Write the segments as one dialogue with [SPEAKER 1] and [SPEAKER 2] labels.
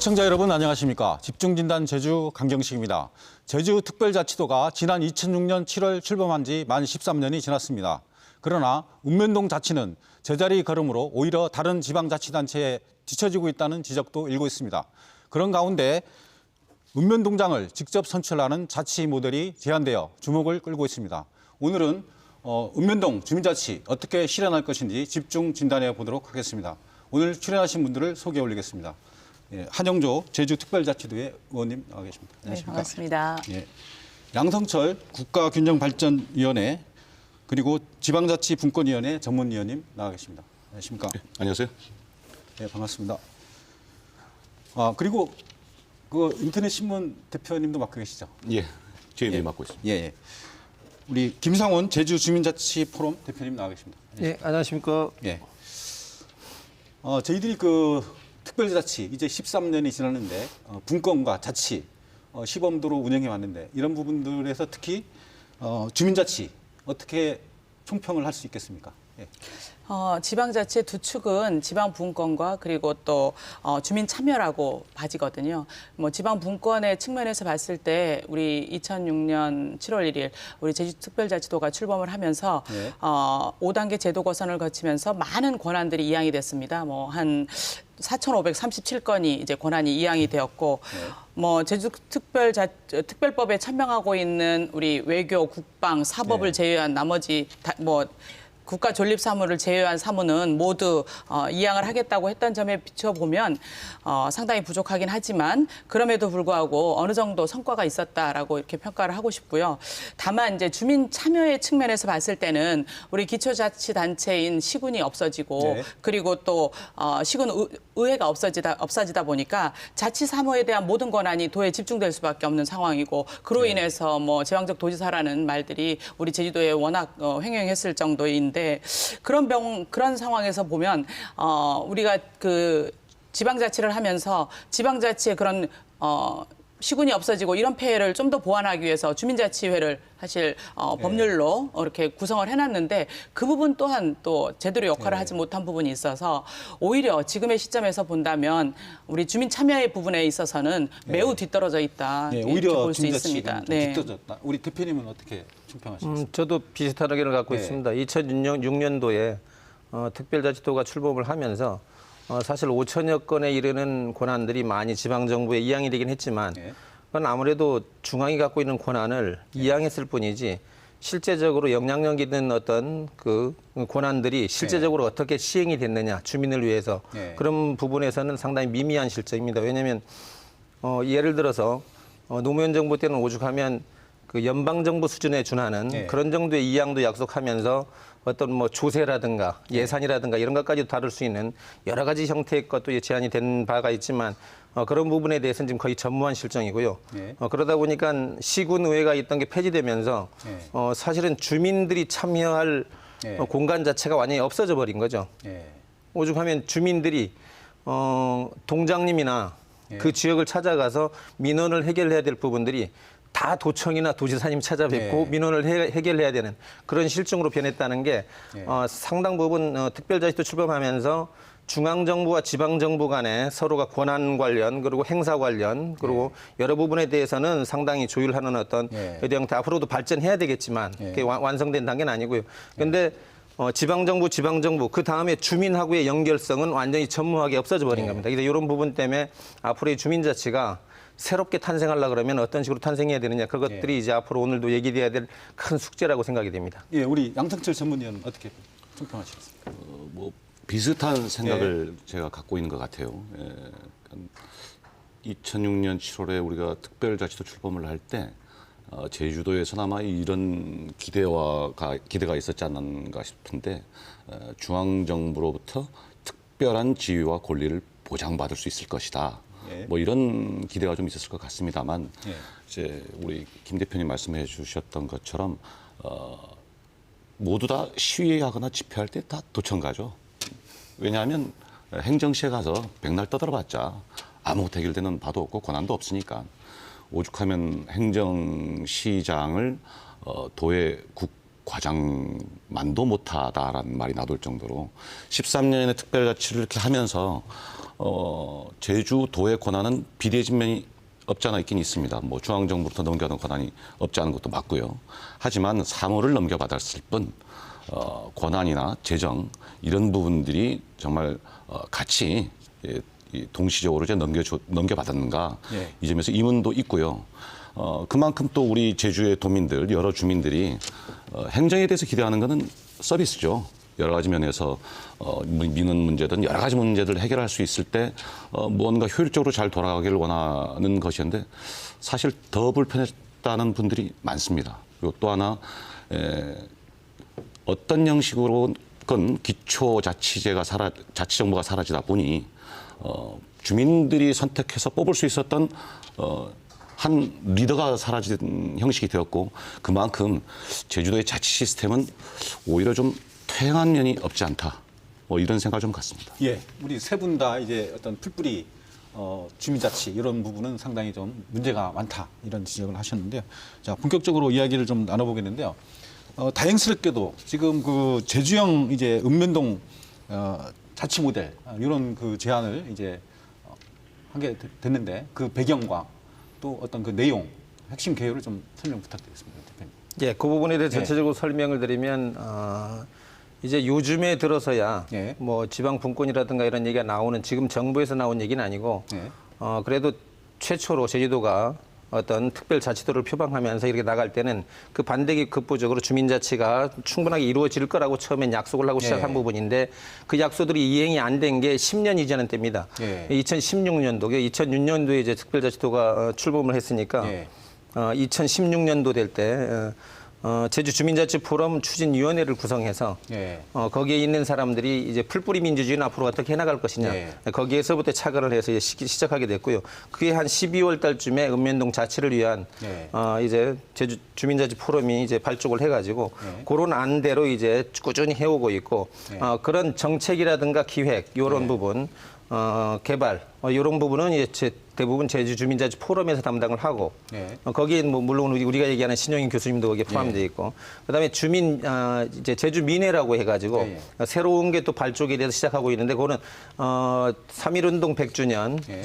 [SPEAKER 1] 시청자 여러분 안녕하십니까. 집중진단 제주 강경식입니다. 제주특별자치도가 지난 2006년 7월 출범한 지 만 13년이 지났습니다. 그러나 읍면동 자치는 제자리 걸음으로 오히려 다른 지방자치단체에 뒤처지고 있다는 지적도 일고 있습니다. 그런 가운데 읍면동장을 직접 선출하는 자치 모델이 제안되어 주목을 끌고 있습니다. 오늘은 읍면동 주민자치 어떻게 실현할 것인지 집중 진단해 보도록 하겠습니다. 오늘 출연하신 분들을 소개해 올리겠습니다. 예, 한영조 제주특별자치도의 의원님 나와 계십니다.
[SPEAKER 2] 네, 반갑습니다.
[SPEAKER 1] 예, 양성철 국가균형발전위원회 그리고 지방자치분권위원회 전문위원님 나와 계십니다. 안녕하십니까?
[SPEAKER 3] 네, 안녕하세요.
[SPEAKER 1] 네, 반갑습니다. 그리고 그 인터넷 신문 대표님도 맡고 계시죠?
[SPEAKER 3] 예, 저희들이 맡고 있습니다.
[SPEAKER 1] 예, 예. 우리 김상훈 제주주민자치 포럼 대표님 나와 계십니다.
[SPEAKER 4] 예, 안녕하십니까?
[SPEAKER 1] 예. 저희들이 그 특별자치 이제 13년이 지났는데 분권과 자치 시범도로 운영해 왔는데 이런 부분들에서 특히 주민자치 어떻게 총평을 할 수 있겠습니까? 예.
[SPEAKER 2] 지방자치의 두 축은 지방분권과 그리고 또 주민 참여라고 봐지거든요. 뭐 지방분권의 측면에서 봤을 때 우리 2006년 7월 1일 우리 제주특별자치도가 출범을 하면서
[SPEAKER 1] 네.
[SPEAKER 2] 5단계 제도 거선을 거치면서 많은 권한들이 이양이 됐습니다. 뭐 한 4,537건이 이제 권한이 이양이 되었고, 뭐 제주특별법에 천명하고 있는 우리 외교, 국방, 사법을 제외한 나머지 국가 존립 사무를 제외한 사무는 모두 이양을 하겠다고 했던 점에 비춰보면 상당히 부족하긴 하지만 그럼에도 불구하고 어느 정도 성과가 있었다라고 이렇게 평가를 하고 싶고요. 다만 이제 주민 참여의 측면에서 봤을 때는 우리 기초자치단체인 시군이 없어지고
[SPEAKER 1] 네.
[SPEAKER 2] 그리고 또 시군 의회가 없어지다 보니까 자치 사무에 대한 모든 권한이 도에 집중될 수밖에 없는 상황이고 그로 인해서 뭐 제왕적 도지사라는 말들이 우리 제주도에 워낙 횡행했을 정도인데 그런 상황에서 보면 우리가 그 지방자치를 하면서 지방자치의 그런 시군이 없어지고 이런 폐해를 좀 더 보완하기 위해서 주민자치회를 사실 법률로 이렇게 구성을 해놨는데 그 부분 또한 또 제대로 역할을 하지 못한 부분이 있어서 오히려 지금의 시점에서 본다면 우리 주민 참여의 부분에 있어서는 매우 뒤떨어져 있다.
[SPEAKER 1] 네,
[SPEAKER 2] 이렇게
[SPEAKER 1] 오히려
[SPEAKER 2] 볼 수 있습니다.
[SPEAKER 1] 좀 뒤떨어졌다. 우리 대표님은 어떻게 총평하시겠습니까?
[SPEAKER 4] 저도 비슷한 의견을 갖고
[SPEAKER 1] 네.
[SPEAKER 4] 있습니다. 2006년도에 특별자치도가 출범을 하면서 사실 5천여 건에 이르는 권한들이 많이 지방정부에 이양이 되긴 했지만 그건 아무래도 중앙이 갖고 있는 권한을 이양했을 뿐이지 실제적으로 영향력 있는 어떤 그 권한들이 실제적으로 어떻게 시행이 됐느냐 주민을 위해서 그런 부분에서는 상당히 미미한 실정입니다. 왜냐하면 예를 들어서 노무현 정부 때는 오죽하면 그 연방정부 수준에 준하는 그런 정도의 이양도 약속하면서 어떤 뭐 조세라든가 예산이라든가 이런 것까지 다룰 수 있는 여러 가지 형태의 것도 제한이 된 바가 있지만 그런 부분에 대해서는 지금 거의 전무한 실정이고요. 그러다 보니까 시군의회가 있던 게 폐지되면서 사실은 주민들이 참여할 공간 자체가 완전히 없어져 버린 거죠. 오죽하면 주민들이 동장님이나 그 지역을 찾아가서 민원을 해결해야 될 부분들이 다 도청이나 도지사님 찾아뵙고 민원을 해결해야 되는 그런 실정으로 변했다는 게 상당 부분 특별자치도 출범하면서 중앙정부와 지방정부 간에 서로가 권한 관련 그리고 행사 관련 그리고 여러 부분에 대해서는 상당히 조율하는 어떤 여러 형태 앞으로도 발전해야 되겠지만 그게 완성된 단계는 아니고요. 그런데 지방정부 그 다음에 주민하고의 연결성은 완전히 전무하게 없어져 버린 겁니다. 그래서 이런 부분 때문에 앞으로의 주민자치가 새롭게 탄생하려고 그러면 어떤 식으로 탄생해야 되느냐 그것들이 이제 앞으로 오늘도 얘기돼야 될 큰 숙제라고 생각이 됩니다.
[SPEAKER 1] 예, 우리 양성철 전문위원 어떻게 총평하시겠습니까?
[SPEAKER 3] 뭐 비슷한 생각을 제가 갖고 있는 것 같아요. 2006년 7월에 우리가 특별자치도 출범을 할 때 제주도에서는 아마 이런 기대가 있었지 않는가 싶은데 중앙정부로부터 특별한 지위와 권리를 보장받을 수 있을 것이다. 뭐 이런 기대가 좀 있었을 것 같습니다만 이제 우리 김 대표님 말씀해 주셨던 것처럼 모두 다 시위하거나 집회할 때 다 도청 가죠. 왜냐하면 행정시에 가서 백날 떠들어봤자 아무것도 해결되는 바도 없고 권한도 없으니까 오죽하면 행정시장을 도의 과장만도 못하다라는 말이 나돌 정도로 13년의 특별자치를 이렇게 하면서 제주도의 권한은 비대해진 면이 없지 않아 있긴 있습니다. 뭐 중앙정부부터 넘겨받은 권한이 없지 않은 것도 맞고요. 하지만 사무를 넘겨받았을 뿐 권한이나 재정 이런 부분들이 정말 같이 이 동시적으로 이제 넘겨받았는가
[SPEAKER 1] 예.
[SPEAKER 3] 이 점에서 의문도 있고요. 그만큼 또 우리 제주의 도민들 여러 주민들이 행정에 대해서 기대하는 것은 서비스죠. 여러 가지 면에서 민원 문제든 여러 가지 문제들을 해결할 수 있을 때 무언가 효율적으로 잘 돌아가기를 원하는 것이었는데 사실 더 불편했다는 분들이 많습니다. 그리고 또 하나 어떤 형식으로건 기초자치제가 자치정부가 사라지다 보니 주민들이 선택해서 뽑을 수 있었던 한 리더가 사라진 형식이 되었고 그만큼 제주도의 자치 시스템은 오히려 좀 퇴행한 면이 없지 않다. 뭐 이런 생각을 좀 갖습니다.
[SPEAKER 1] 예, 우리 세 분 다 이제 어떤 풀뿌리 주민자치 이런 부분은 상당히 좀 문제가 많다 이런 지적을 하셨는데요. 자, 본격적으로 이야기를 좀 나눠보겠는데요. 다행스럽게도 지금 그 제주형 이제 읍면동 자치 모델 이런 그 제안을 이제 하게 됐는데 그 배경과 또 어떤 그 내용, 핵심 개요를 좀 설명 부탁드리겠습니다, 대표님.
[SPEAKER 4] 예, 그 부분에 대해
[SPEAKER 1] 네.
[SPEAKER 4] 전체적으로 설명을 드리면 이제 요즘에 들어서야
[SPEAKER 1] 네.
[SPEAKER 4] 뭐 지방 분권이라든가 이런 얘기가 나오는 지금 정부에서 나온 얘기는 아니고
[SPEAKER 1] 네.
[SPEAKER 4] 그래도 최초로 제주도가 어떤 특별자치도를 표방하면서 이렇게 나갈 때는 그 반대기 극부적으로 주민자치가 충분하게 이루어질 거라고 처음엔 약속을 하고 시작한
[SPEAKER 1] 네.
[SPEAKER 4] 부분인데 그 약속들이 이행이 안 된 게 10년 이전은 때입니다.
[SPEAKER 1] 네.
[SPEAKER 4] 2016년도, 2006년도에 이제 특별자치도가 출범을 했으니까
[SPEAKER 1] 네.
[SPEAKER 4] 2016년도 될 때 제주 주민자치 포럼 추진위원회를 구성해서
[SPEAKER 1] 네.
[SPEAKER 4] 거기에 있는 사람들이 이제 풀뿌리 민주주의는 앞으로 어떻게 해나갈 것이냐
[SPEAKER 1] 네.
[SPEAKER 4] 거기에서부터 착안을 해서 이제 시작하게 됐고요. 그게 한 12월 달쯤에 읍면동 자치를 위한
[SPEAKER 1] 네.
[SPEAKER 4] 이제 제주 주민자치 포럼이 이제 발족을 해가지고
[SPEAKER 1] 네.
[SPEAKER 4] 그런 안대로 이제 꾸준히 해오고 있고
[SPEAKER 1] 네.
[SPEAKER 4] 그런 정책이라든가 기획 이런
[SPEAKER 1] 네.
[SPEAKER 4] 부분 개발 이런 부분은 이제 대부분 제주 주민자치 포럼에서 담당을 하고
[SPEAKER 1] 네.
[SPEAKER 4] 거기에 뭐 물론 우리가 얘기하는 신용인 교수님도 거기에 포함되어 있고 그다음에 주민 이제 제주 민회라고 해가지고
[SPEAKER 1] 네.
[SPEAKER 4] 새로운 게 또 발족이 돼서 시작하고 있는데 그거는 3.1운동 100주년
[SPEAKER 1] 네.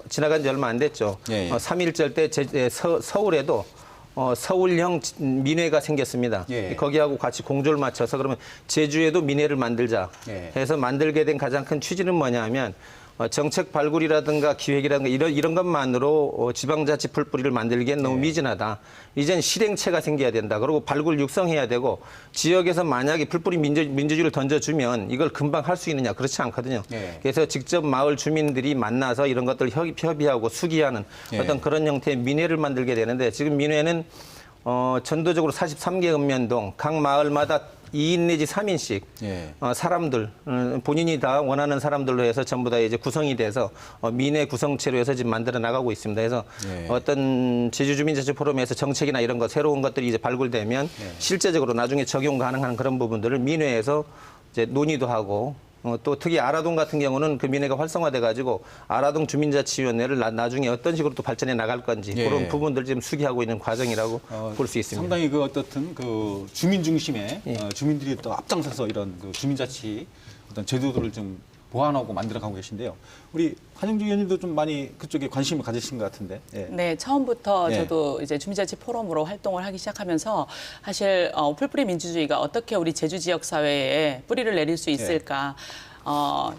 [SPEAKER 4] 지나간 지 얼마 안 됐죠.
[SPEAKER 1] 네.
[SPEAKER 4] 3.1절 때 서울에도 서울형 민회가 생겼습니다.
[SPEAKER 1] 예.
[SPEAKER 4] 거기하고 같이 공조를 맞춰서 그러면 제주에도 민회를 만들자
[SPEAKER 1] 예.
[SPEAKER 4] 해서 만들게 된 가장 큰 취지는 뭐냐면 정책 발굴이라든가 기획이라든가 이런 것만으로 지방자치 풀뿌리를 만들기엔 너무 미진하다. 이젠 실행체가 생겨야 된다. 그리고 발굴 육성해야 되고 지역에서 만약에 풀뿌리 민주주의를 던져주면 이걸 금방 할 수 있느냐. 그렇지 않거든요.
[SPEAKER 1] 예.
[SPEAKER 4] 그래서 직접 마을 주민들이 만나서 이런 것들을 협의하고 수기하는
[SPEAKER 1] 예.
[SPEAKER 4] 어떤 그런 형태의 민회를 만들게 되는데 지금 민회는 전도적으로 43개 읍면동 각 마을마다 2인 내지 3인씩
[SPEAKER 1] 예.
[SPEAKER 4] 사람들 본인이 다 원하는 사람들로 해서 전부 다 이제 구성이 돼서 민회 구성체로 해서 지금 만들어 나가고 있습니다. 그래서
[SPEAKER 1] 예.
[SPEAKER 4] 어떤 제주주민자치 포럼에서 정책이나 이런 것 새로운 것들이 이제 발굴되면 실제적으로 나중에 적용 가능한 그런 부분들을 민회에서 이제 논의도 하고 또 특히 아라동 같은 경우는 그 민회가 활성화돼 가지고 아라동 주민자치위원회를 나중에 어떤 식으로 또 발전해 나갈 건지
[SPEAKER 1] 예.
[SPEAKER 4] 그런 부분들 지금 수기하고 있는 과정이라고 볼 수 있습니다.
[SPEAKER 1] 상당히 그 어떻든 그 주민 중심의
[SPEAKER 4] 예.
[SPEAKER 1] 주민들이 또 앞장서서 이런 그 주민자치 어떤 제도들을 좀 보완하고 만들어가고 계신데요. 우리 한영주 의원님도 좀 많이 그쪽에 관심을 가지신 것 같은데. 예.
[SPEAKER 2] 네, 처음부터
[SPEAKER 1] 네.
[SPEAKER 2] 저도 이제 주민자치 포럼으로 활동을 하기 시작하면서 사실 풀뿌리 민주주의가 어떻게 우리 제주 지역 사회에 뿌리를 내릴 수 있을까?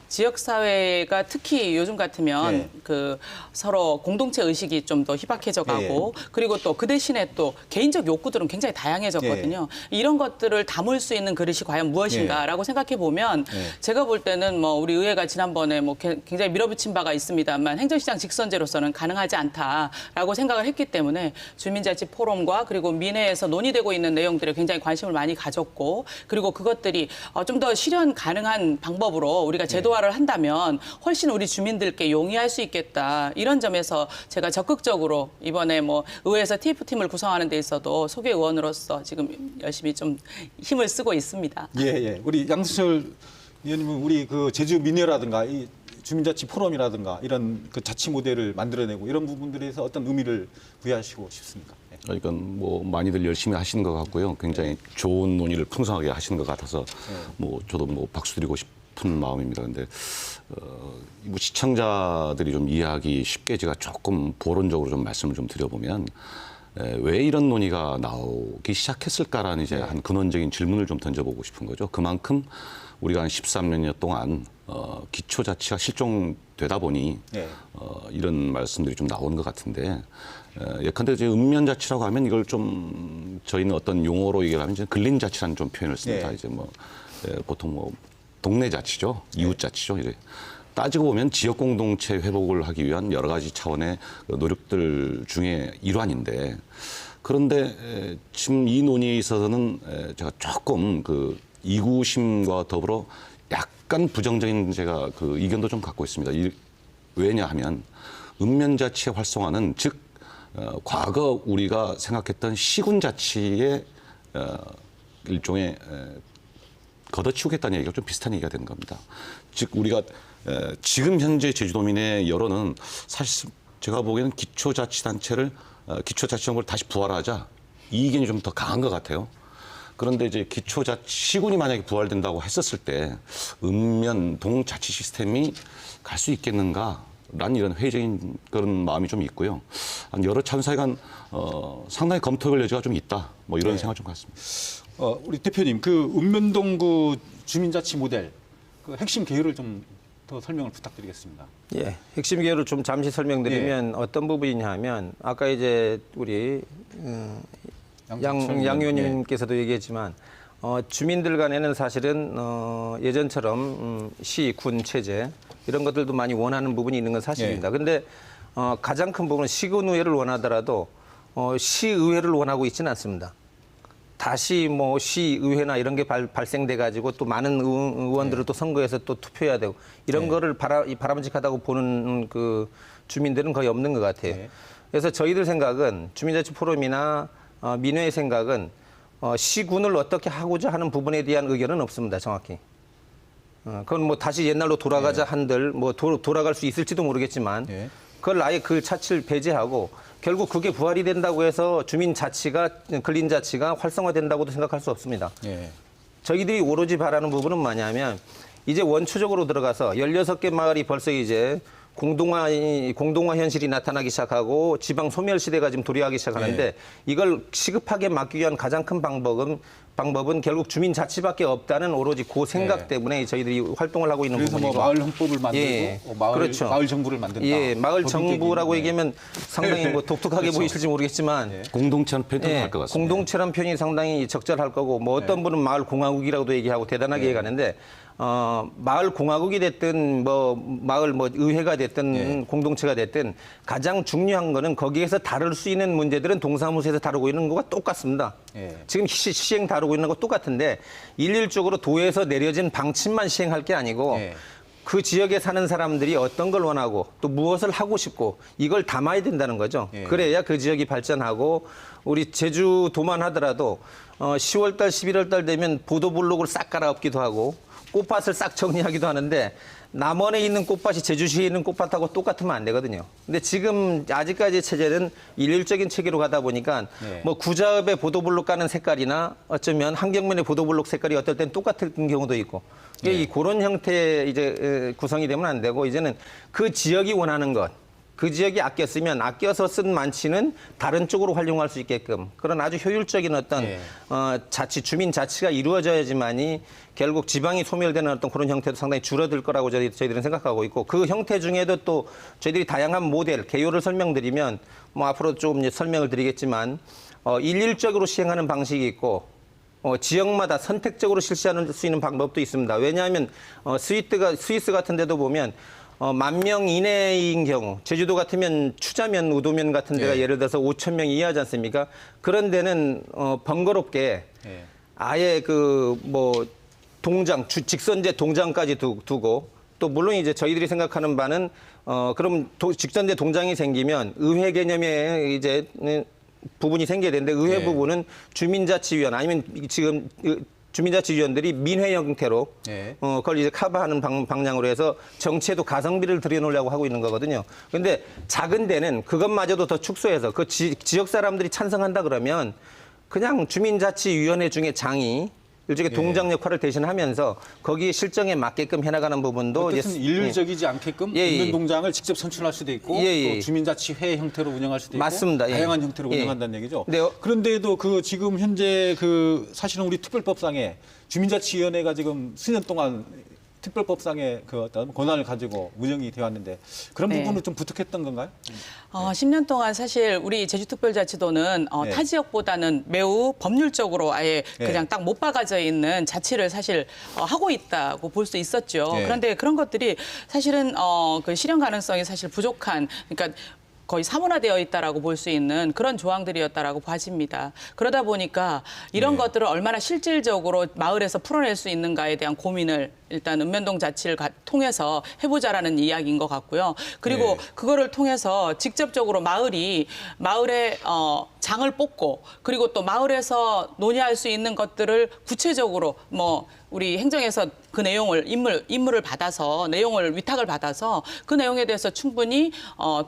[SPEAKER 2] 지역 사회가 특히 요즘 같으면
[SPEAKER 1] 네.
[SPEAKER 2] 그 서로 공동체 의식이 좀 더 희박해져 가고 그리고 또 그 대신에 또 개인적 욕구들은 굉장히 다양해졌거든요. 이런 것들을 담을 수 있는 그릇이 과연 무엇인가라고 생각해 보면 제가 볼 때는 뭐 우리 의회가 지난번에 뭐 굉장히 밀어붙인 바가 있습니다만 행정시장 직선제로서는 가능하지 않다라고 생각을 했기 때문에 주민자치 포럼과 그리고 민회에서 논의되고 있는 내용들에 굉장히 관심을 많이 가졌고 그리고 그것들이 좀 더 실현 가능한 방법으로 우리가 제도화를 한다면 훨씬 우리 주민들께 용이할 수 있겠다. 이런 점에서 제가 적극적으로 이번에 뭐 의회에서 TF팀을 구성하는 데 있어도 소개 의원으로서 지금 열심히 좀 힘을 쓰고 있습니다.
[SPEAKER 1] 예, 예. 우리 양수철 의원님은 우리 그 제주 민회라든가 이 주민자치 포럼이라든가 이런 그 자치 모델을 만들어내고 이런 부분들에서 어떤 의미를 부여하시고 싶습니까? 예.
[SPEAKER 3] 그러니까 뭐 많이들 열심히 하시는 것 같고요. 굉장히 좋은 논의를 풍성하게 하시는 것 같아서 뭐 저도 뭐 박수 드리고 싶은 마음입니다. 근데 뭐 시청자들이 좀 이해하기 쉽게 제가 조금 보론적으로 좀 말씀을 좀 드려보면 왜 이런 논의가 나오기 시작했을까라는 이제 한 근원적인 질문을 좀 던져보고 싶은 거죠. 그만큼 우리가 한 13년 동안 기초자치가 실종되다 보니 이런 말씀들이 좀 나오는 것 같은데 예컨대 이제 읍면자치라고 하면 이걸 좀 저희는 어떤 용어로 얘기를 하면 이제 근린자치라는 좀 표현을 씁니다.
[SPEAKER 1] 네.
[SPEAKER 3] 이제 뭐 보통 뭐 동네자치죠, 이웃자치죠. 이래 따지고 보면 지역 공동체 회복을 하기 위한 여러 가지 차원의 노력들 중에 일환인데 그런데 지금 이 논의에 있어서는 제가 조금 그 이구심과 더불어 약간 부정적인 제가 그 의견도 좀 갖고 있습니다. 왜냐하면 읍면자치의 활성화는 즉 과거 우리가 생각했던 시군자치의 일종의 걷어치우겠다는 얘기가 좀 비슷한 얘기가 되는 겁니다. 즉 우리가 지금 현재 제주도민의 여론은 사실 제가 보기에는 기초자치단체를 기초자치정부를 다시 부활하자 이 의견이 좀 더 강한 것 같아요. 그런데 이제 시군이 만약에 부활된다고 했었을 때 읍면 동자치 시스템이 갈 수 있겠는가라는 이런 회의적인 그런 마음이 좀 있고요. 한 여러 차원 사이간 상당히 검토할 여지가 좀 있다. 뭐 이런 생각 좀 갖습니다.
[SPEAKER 1] 우리 대표님, 그 읍면동 그 주민자치 모델 그 핵심 개요를 좀 더 설명을 부탁드리겠습니다.
[SPEAKER 4] 예, 핵심 개요를 좀 잠시 설명드리면 어떤 부분이냐 하면 아까 이제 우리 양 의원님께서도 얘기했지만 주민들 간에는 사실은 예전처럼 시, 군 체제 이런 것들도 많이 원하는 부분이 있는 건 사실입니다. 그런데 가장 큰 부분은 시군의회를 원하더라도 시의회를 원하고 있지는 않습니다. 다시 뭐 시의회나 이런 게 발생돼 가지고 또 많은 의원들을 또 선거에서 또 투표해야 되고 이런 거를 바람직하다고 보는 그 주민들은 거의 없는 것 같아요. 그래서 저희들 생각은 주민자치 포럼이나 민회의 생각은 시군을 어떻게 하고자 하는 부분에 대한 의견은 없습니다. 정확히. 그건 뭐 다시 옛날로 돌아가자 한들 뭐 돌아갈 수 있을지도 모르겠지만 그걸 아예 그 자치를 배제하고 결국 그게 부활이 된다고 해서 주민자치가 근린자치가 활성화된다고도 생각할 수 없습니다. 저희들이 오로지 바라는 부분은 뭐냐면 이제 원초적으로 들어가서 16개 마을이 벌써 이제 공동화 현실이 나타나기 시작하고 지방 소멸 시대가 지금 도래하기 시작하는데 이걸 시급하게 막기 위한 가장 큰 방법은 결국 주민자치밖에 없다는 오로지 그 생각 때문에 저희들이 활동을 하고 있는
[SPEAKER 1] 그래서
[SPEAKER 4] 부분이고.
[SPEAKER 1] 뭐 마을 헌법을 만들고
[SPEAKER 4] 그렇죠.
[SPEAKER 1] 마을 정부를 만든다.
[SPEAKER 4] 예, 마을 정부라고 얘기하면 상당히 뭐 독특하게
[SPEAKER 1] 그렇죠.
[SPEAKER 4] 보이실지 모르겠지만
[SPEAKER 3] 공동체는 표현도 할 것 같습니다.
[SPEAKER 4] 공동체란 표현이 상당히 적절할 거고 뭐 어떤 분은 마을 공화국이라고도 얘기하고 대단하게 얘기하는데 마을 공화국이 됐든 뭐 마을 뭐 의회가 됐든 공동체가 됐든 가장 중요한 거는 거기에서 다룰 수 있는 문제들은 동사무소에서 다루고 있는 거가 똑같습니다. 지금 시행 다루고 있는 거 똑같은데 일률적으로 도에서 내려진 방침만 시행할 게 아니고 그 지역에 사는 사람들이 어떤 걸 원하고 또 무엇을 하고 싶고 이걸 담아야 된다는 거죠. 그래야 그 지역이 발전하고 우리 제주도만 하더라도 10월 달, 11월 달 되면 보도블록을 싹 갈아엎기도 하고 꽃밭을 싹 정리하기도 하는데 남원에 있는 꽃밭이 제주시에 있는 꽃밭하고 똑같으면 안 되거든요. 근데 지금 아직까지 체제는 일률적인 체계로 가다 보니까 뭐 구자읍의 보도블록 가는 색깔이나 어쩌면 한경면의 보도블록 색깔이 어떨 땐 똑같은 경우도 있고 이 그런 형태의 이제 구성이 되면 안 되고 이제는 그 지역이 원하는 것. 그 지역이 아껴 쓰면 아껴서 쓴 만치는 다른 쪽으로 활용할 수 있게끔 그런 아주 효율적인 어떤 주민 자치가 이루어져야지만이 결국 지방이 소멸되는 어떤 그런 형태도 상당히 줄어들 거라고 저희들은 생각하고 있고 그 형태 중에도 또 저희들이 다양한 모델, 개요를 설명드리면 뭐 앞으로 좀 설명을 드리겠지만 일률적으로 시행하는 방식이 있고 지역마다 선택적으로 실시할 수 있는 방법도 있습니다. 왜냐하면 스위스 같은 데도 보면 10,000명 이내인 경우, 제주도 같으면 추자면, 우도면 같은 데가 예를 들어서 5,000명 이하지 않습니까? 그런 데는 번거롭게 아예 직선제 동장까지 두고 또 물론 이제 저희들이 생각하는 바는 그럼 직선제 동장이 생기면 의회 개념의 이제 부분이 생겨야 되는데 의회 부분은 주민자치위원 아니면 지금 주민자치위원들이 민회 형태로
[SPEAKER 1] 네.
[SPEAKER 4] 그걸 이제 커버하는 방향으로 해서 정치에도 가성비를 들여놓으려고 하고 있는 거거든요. 근데 작은 데는 그것마저도 더 축소해서 그 지역 사람들이 찬성한다 그러면 그냥 주민자치위원회 중에 장이 일종의 동장 역할을 대신하면서 거기에 실정에 맞게끔 해나가는 부분도
[SPEAKER 1] 어쨌든 일률적이지 않게끔 운동장을 직접 선출할 수도 있고 또 주민자치회 형태로 운영할 수도 있고
[SPEAKER 4] 맞습니다.
[SPEAKER 1] 다양한 형태로 운영한다는 얘기죠.
[SPEAKER 4] 네.
[SPEAKER 1] 그런데도 그 지금 현재 그 사실은 우리 특별법상에 주민자치위원회가 지금 수년 동안 특별법상의 그 어떤 권한을 가지고 운영이 되어 왔는데 그런
[SPEAKER 2] 네.
[SPEAKER 1] 부분은 좀 부족했던 건가요?
[SPEAKER 2] 10년 동안 사실 우리 제주특별자치도는
[SPEAKER 1] 네.
[SPEAKER 2] 타 지역보다는 매우 법률적으로 아예
[SPEAKER 1] 네.
[SPEAKER 2] 그냥 딱 못 박아져 있는 자치를 사실 하고 있다고 볼 수 있었죠.
[SPEAKER 1] 네.
[SPEAKER 2] 그런데 그런 것들이 사실은 그 실현 가능성이 사실 부족한, 그러니까 거의 사문화되어 있다라고 볼 수 있는 그런 조항들이었다라고 봐집니다. 그러다 보니까 이런 것들을 얼마나 실질적으로 마을에서 풀어낼 수 있는가에 대한 고민을 일단 읍면동 자치를 통해서 해보자라는 이야기인 것 같고요. 그리고 그거를 통해서 직접적으로 마을에 장을 뽑고 그리고 또 마을에서 논의할 수 있는 것들을 구체적으로 우리 행정에서 그 내용을 임무를 받아서 내용을 위탁을 받아서 그 내용에 대해서 충분히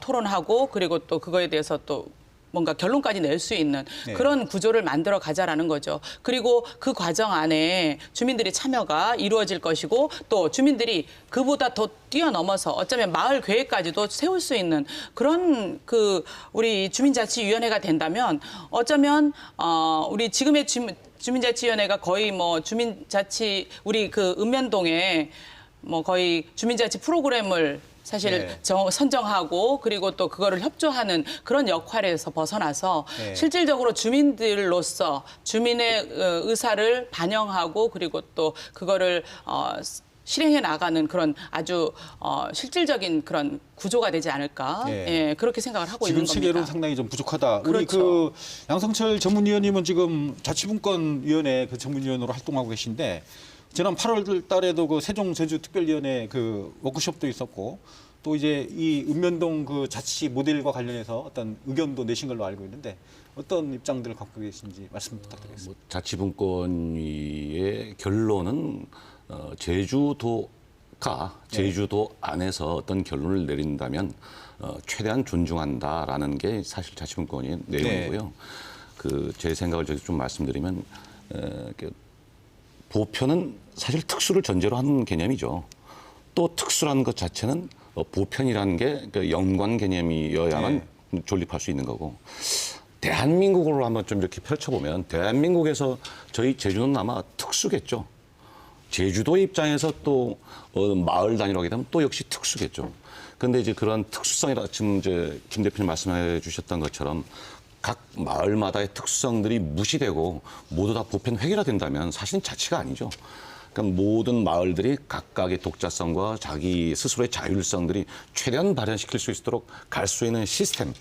[SPEAKER 2] 토론하고 그리고 또 그거에 대해서 또 뭔가 결론까지 낼 수 있는 그런 구조를 만들어 가자라는 거죠. 그리고 그 과정 안에 주민들이 참여가 이루어질 것이고 또 주민들이 그보다 더 뛰어넘어서 어쩌면 마을 계획까지도 세울 수 있는 그런 우리 주민자치위원회가 된다면 어쩌면 우리 지금의 주민자치위원회가 거의 우리 그 읍면동에 거의 주민자치 프로그램을 사실 선정하고 그리고 또 그거를 협조하는 그런 역할에서 벗어나서 실질적으로 주민들로서 주민의 의사를 반영하고 그리고 또 그거를 실행해 나가는 그런 아주 실질적인 그런 구조가 되지 않을까 그렇게 생각을 하고 있는 겁니다.
[SPEAKER 1] 지금 체계로 상당히 좀 부족하다.
[SPEAKER 2] 그렇죠.
[SPEAKER 1] 우리 그 양성철 전문위원님은 지금 자치분권위원회 그 전문위원으로 활동하고 계신데 지난 8월 달에도 그 세종제주특별위원회 그 워크숍도 있었고 또 이제 이 읍면동 그 자치 모델과 관련해서 어떤 의견도 내신 걸로 알고 있는데 어떤 입장들을 갖고 계신지 말씀 부탁드리겠습니다.
[SPEAKER 3] 자치분권위의 결론은 제주도가 제주도 안에서 어떤 결론을 내린다면 최대한 존중한다라는 게 사실 자치분권위의 내용이고요. 제 생각을 좀 말씀드리면 보편은 사실 특수를 전제로 하는 개념이죠. 또 특수라는 것 자체는 보편이라는 게 연관 개념이어야만 존립할 수 있는 거고 대한민국으로 한번 좀 이렇게 펼쳐보면 대한민국에서 저희 제주는 아마 특수겠죠. 제주도의 입장에서 또 마을 단위로 하게 되면 또 역시 특수겠죠. 그런데 이제 그런 특수성이라 지금 이제 김 대표님 말씀해 주셨던 것처럼 각 마을마다의 특수성들이 무시되고 모두 다 보편 획일화된다면 사실은 자치가 아니죠. 그러니까 모든 마을들이 각각의 독자성과 자기 스스로의 자율성들이 최대한 발현시킬 수 있도록 갈 수 있는 시스템,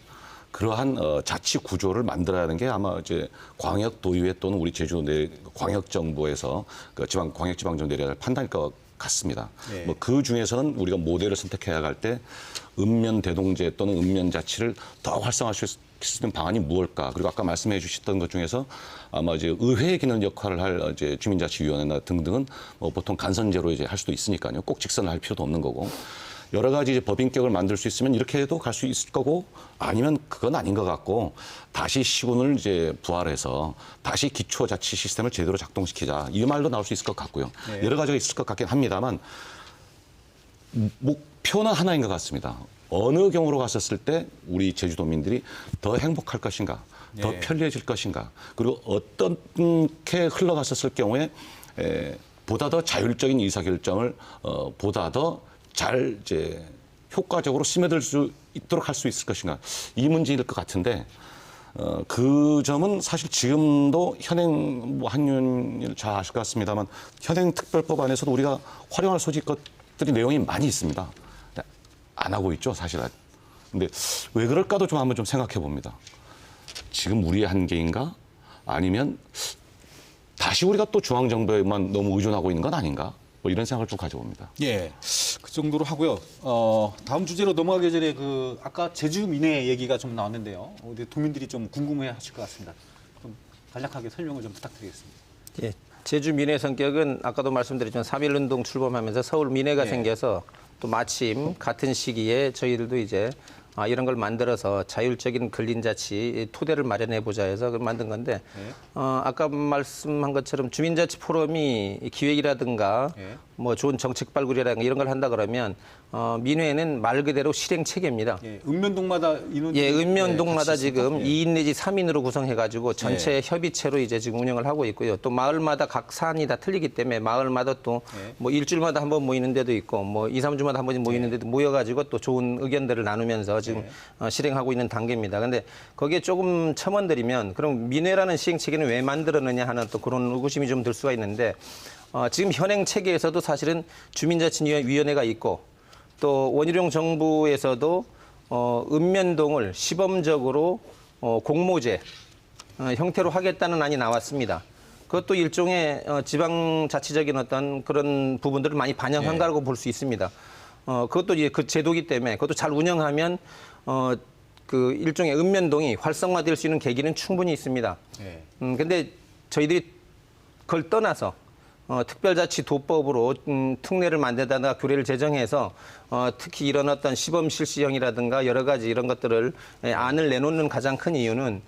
[SPEAKER 3] 그러한 자치 구조를 만들어야 하는 게 아마 이제 광역도의회 또는 우리 제주도 내 광역정부에서 그 광역지방정부 내려야 할 판단일 것 같습니다. 그 중에서는 우리가 모델을 선택해야 할 때 읍면 대동제 또는 읍면 자치를 더 활성화할 수 있는 방안이 무엇일까? 그리고 아까 말씀해 주셨던 것 중에서 아마 이제 의회의 기능 역할을 할 이제 주민자치위원회나 등등은 보통 간선제로 이제 할 수도 있으니까요. 꼭 직선을 할 필요도 없는 거고. 여러 가지 이제 법인격을 만들 수 있으면 이렇게 해도 갈 수 있을 거고 아니면 그건 아닌 것 같고 다시 시군을 이제 부활해서 다시 기초자치 시스템을 제대로 작동시키자. 이 말도 나올 수 있을 것 같고요. 여러 가지가 있을 것 같긴 합니다만 목표는 하나인 것 같습니다. 어느 경우로 갔었을 때 우리 제주도민들이 더 행복할 것인가, 더 편리해질 것인가, 그리고 어떻게 흘러갔었을 경우에 보다 더 자율적인 의사결정을 보다 더 잘 이제 효과적으로 스며들 수 있도록 할 수 있을 것인가, 이 문제일 것 같은데 그 점은 사실 지금도 현행 한 의원님 잘 아실 것 같습니다만 현행 특별법 안에서도 우리가 활용할 소지 것들이 내용이 많이 있습니다. 안 하고 있죠, 사실은. 근데 왜 그럴까도 좀 한번 좀 생각해 봅니다. 지금 우리의 한계인가? 아니면 다시 우리가 또 중앙정부에만 너무 의존하고 있는 건 아닌가? 이런 생각을 좀 가져봅니다.
[SPEAKER 1] 그 정도로 하고요. 다음 주제로 넘어가기 전에 아까 제주민회 얘기가 좀 나왔는데요. 우리 도민들이 좀 궁금해하실 것 같습니다. 좀 간략하게 설명을 좀 부탁드리겠습니다.
[SPEAKER 4] 제주 민회 성격은 아까도 말씀드렸지만 3.1운동 출범하면서 서울 민회가 생겨서 또 마침 같은 시기에 저희들도 이제 이런 걸 만들어서 자율적인 근린자치 토대를 마련해보자 해서 그걸 만든 건데 아까 말씀한 것처럼 주민자치 포럼이 기획이라든가 뭐 좋은 정책 발굴이라든가 이런 걸 한다 그러면 민회는 말 그대로 실행 체계입니다.
[SPEAKER 1] 읍면동마다 인원
[SPEAKER 4] 읍면동마다 지금
[SPEAKER 1] 예.
[SPEAKER 4] 2인 내지 3인으로 구성해가지고 전체 협의체로 이제 지금 운영을 하고 있고요. 또 마을마다 각 사안이 다 틀리기 때문에 마을마다 또 뭐 일주일마다 한 번 모이는 데도 있고 뭐 2, 3주마다 한 번 모이는 데도 모여가지고 또 좋은 의견들을 나누면서 지금 실행하고 있는 단계입니다. 근데 거기에 조금 첨언드리면 그럼 민회라는 시행 체계는 왜 만들었느냐 하는 또 그런 의구심이 좀 들 수가 있는데 지금 현행 체계에서도 사실은 주민자치위원회가 있고 또 원희룡 정부에서도 읍면동을 시범적으로 공모제 형태로 하겠다는 안이 나왔습니다. 그것도 일종의 지방자치적인 어떤 그런 부분들을 많이 반영한 거라고 볼 수 있습니다. 그것도 이제 그 제도기 때문에 그것도 잘 운영하면 그 일종의 읍면동이 활성화될 수 있는 계기는 충분히 있습니다. 근데 저희들이 그걸 떠나서 특별자치도법으로 특례를 만들다가 규례를 제정해서 특히 이런 어떤 시범 실시형이라든가 여러 가지 이런 것들을 안을 내놓는 가장 큰 이유는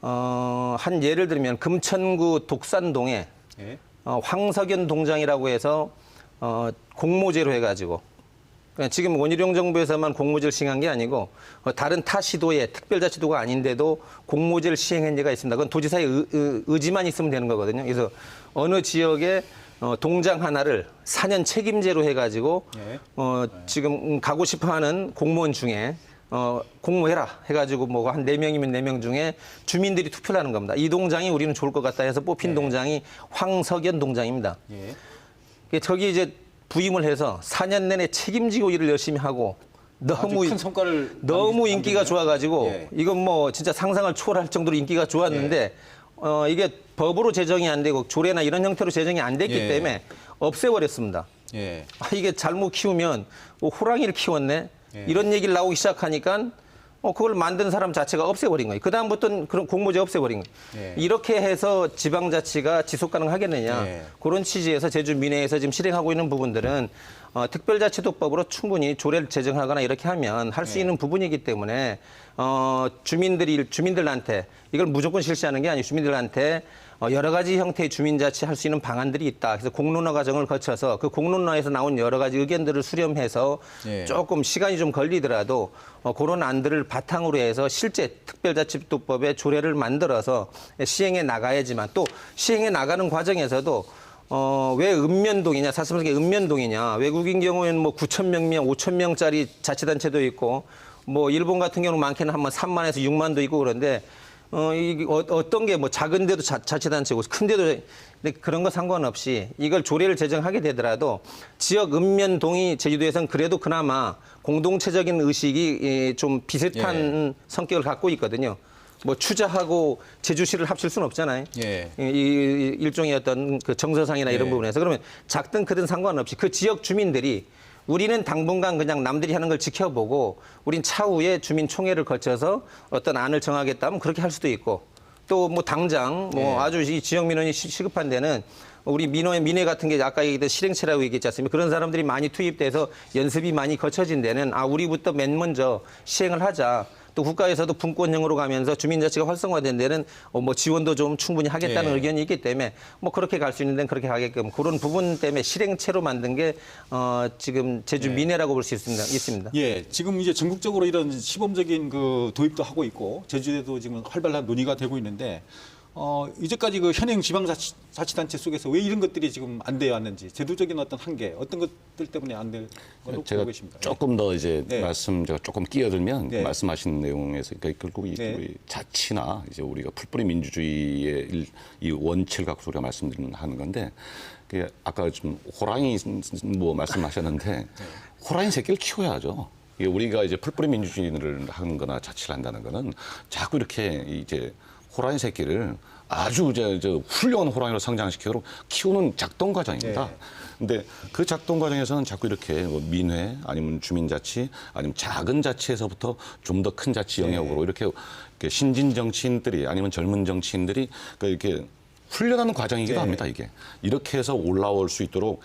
[SPEAKER 4] 한 예를 들면 금천구 독산동에 황석연 동장이라고 해서 공모제로 해가지고 지금 원희룡 정부에서만 공모제를 시행한 게 아니고 다른 타 시도의 특별자치도가 아닌데도 공모제를 시행한 예가 있습니다. 그건 도지사의 의지만 있으면 되는 거거든요. 그래서 어느 지역에 동장 하나를 4년 책임제로 해가지고 지금 가고 싶어하는 공무원 중에 공모해라 해가지고 뭐 한 4명이면 4명 중에 주민들이 투표를 하는 겁니다. 이 동장이 우리는 좋을 것 같다 해서 뽑힌 동장이 황석연 동장입니다. 저기 이제 부임을 해서 4년 내내 책임지고 일을 열심히 하고 너무
[SPEAKER 1] 큰 성과를
[SPEAKER 4] 너무 인기가
[SPEAKER 1] 남기네요.
[SPEAKER 4] 좋아가지고 이건 뭐 진짜 상상을 초월할 정도로 인기가 좋았는데 이게 법으로 제정이 안 되고 조례나 이런 형태로 제정이 안 됐기 때문에 없애버렸습니다. 이게 잘못 키우면 호랑이를 키웠네 이런 얘기를 나오기 시작하니까 그걸 만든 사람 자체가 없애버린 거예요. 그다음부터는 그런 공모제 없애버린 거예요. 이렇게 해서 지방자치가 지속 가능하겠느냐. 그런 취지에서 제주 민회에서 지금 실행하고 있는 부분들은 특별자치도법으로 충분히 조례를 제정하거나 이렇게 하면 할 수 있는 부분이기 때문에 주민들한테 이걸 무조건 실시하는 게 아니고 주민들한테 여러 가지 형태의 주민자치 할 수 있는 방안들이 있다. 그래서 공론화 과정을 거쳐서 그 공론화에서 나온 여러 가지 의견들을 수렴해서 조금 시간이 좀 걸리더라도 그런 안들을 바탕으로 해서 실제 특별자치도법의 조례를 만들어서 시행해 나가야지만 또 시행해 나가는 과정에서도 왜 읍면동이냐, 사슴스럽게 읍면동이냐. 외국인 경우에는 뭐 9,000명, 5,000명짜리 자치단체도 있고 뭐 일본 같은 경우는 많게는 한 번 3만에서 6만도 있고 그런데 이게 어떤 게 뭐 작은 데도 자치단체고 큰 데도 근데 그런 거 상관없이 이걸 조례를 제정하게 되더라도 지역 읍면동이 제주도에서는 그래도 그나마 공동체적인 의식이 좀 비슷한 성격을 갖고 있거든요. 뭐 추자하고 제주시를 합칠 수는 없잖아요. 이 일종의 어떤 그 정서상이나 이런 부분에서 그러면 작든 크든 상관없이 그 지역 주민들이 우리는 당분간 그냥 남들이 하는 걸 지켜보고 우린 차후에 주민총회를 거쳐서 어떤 안을 정하겠다면 그렇게 할 수도 있고 또 뭐 당장 뭐 아주 이 지역 민원이 시급한 데는 우리 민회 같은 게 아까 얘기했던 실행체라고 얘기했지 않습니까? 그런 사람들이 많이 투입돼서 연습이 많이 거쳐진 데는 우리부터 맨 먼저 시행을 하자. 또 국가에서도 분권형으로 가면서 주민자치가 활성화된 데는 뭐 지원도 좀 충분히 하겠다는 의견이 있기 때문에 뭐 그렇게 갈 수 있는 데는 그렇게 가게끔 그런 부분 때문에 실행체로 만든 게 지금 제주 민회라고 볼 수 있습니다.
[SPEAKER 1] 지금 이제 전국적으로 이런 시범적인 그 도입도 하고 있고 제주에도 지금 활발한 논의가 되고 있는데 이제까지 그 현행 지방자치단체 속에서 왜 이런 것들이 지금 안 되어 왔는지 제도적인 어떤 한계 어떤 것들 때문에 안 될 걸로
[SPEAKER 3] 제가
[SPEAKER 1] 보고 계십니까?
[SPEAKER 3] 조금 더 이제 말씀 제가 조금 끼어들면 말씀하신 내용에서 그러니까 결국 우리 자치나 이제 우리가 풀뿌리 민주주의의 이 원칙을 갖고 우리가 말씀드리는 하는 건데 그 아까 좀 호랑이 뭐 말씀하셨는데 호랑이 새끼를 키워야죠. 이게 우리가 이제 풀뿌리 민주주의를 하는 거나 자치를 한다는 거는 자꾸 이렇게 이제 호랑이 새끼를 아주 저 훌륭한 호랑이로 성장시키도록 키우는 작동 과정입니다. 근데 그 작동 과정에서는 자꾸 이렇게 뭐 민회 아니면 주민자치 아니면 작은 자치에서부터 좀 더 큰 자치 영역으로 이렇게 신진 정치인들이 아니면 젊은 정치인들이 이렇게 훈련하는 과정이기도
[SPEAKER 1] 네.
[SPEAKER 3] 합니다. 이게 이렇게 해서 올라올 수 있도록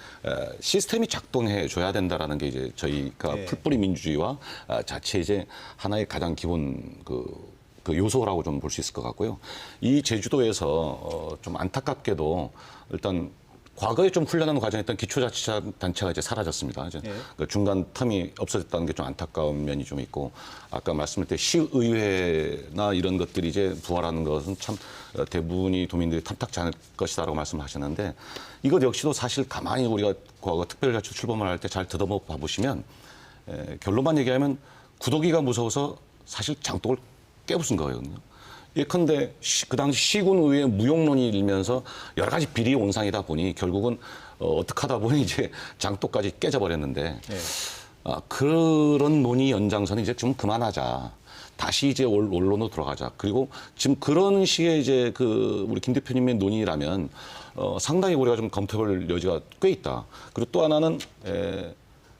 [SPEAKER 3] 시스템이 작동해 줘야 된다라는 게 이제 저희가
[SPEAKER 1] 네.
[SPEAKER 3] 풀뿌리 민주주의와 자체 이제 하나의 가장 기본 그 요소라고 좀 볼 수 있을 것 같고요. 이 제주도에서 좀 안타깝게도 일단 과거에 좀 훈련하는 과정에 있던 기초자치단체가 이제 사라졌습니다. 이제
[SPEAKER 1] 예.
[SPEAKER 3] 그 중간 텀이 없어졌다는 게 좀 안타까운 면이 좀 있고, 아까 말씀드릴 때 시의회나 이런 것들이 이제 부활하는 것은 참 대부분이 도민들이 탐탁지 않을 것이다라고 말씀하셨는데, 이것 역시도 사실 가만히 우리가 과거 특별자치 출범을 할 때 잘 들어봐 보시면 결론만 얘기하면 구더기가 무서워서 사실 장독을 깨부순 거거든요. 예컨대 그 당시 시군의회 무용론이 일면서 여러 가지 비리 온상이다 보니 결국은 어떻게 하다 보니 이제 장독까지 깨져버렸는데
[SPEAKER 1] 네.
[SPEAKER 3] 그런 논의 연장선은 이제 좀 그만하자. 다시 이제 언론으로 들어가자. 그리고 지금 그런 식의 이제 그 우리 김 대표님의 논의라면 상당히 우리가 좀 검토해볼 여지가 꽤 있다. 그리고 또 하나는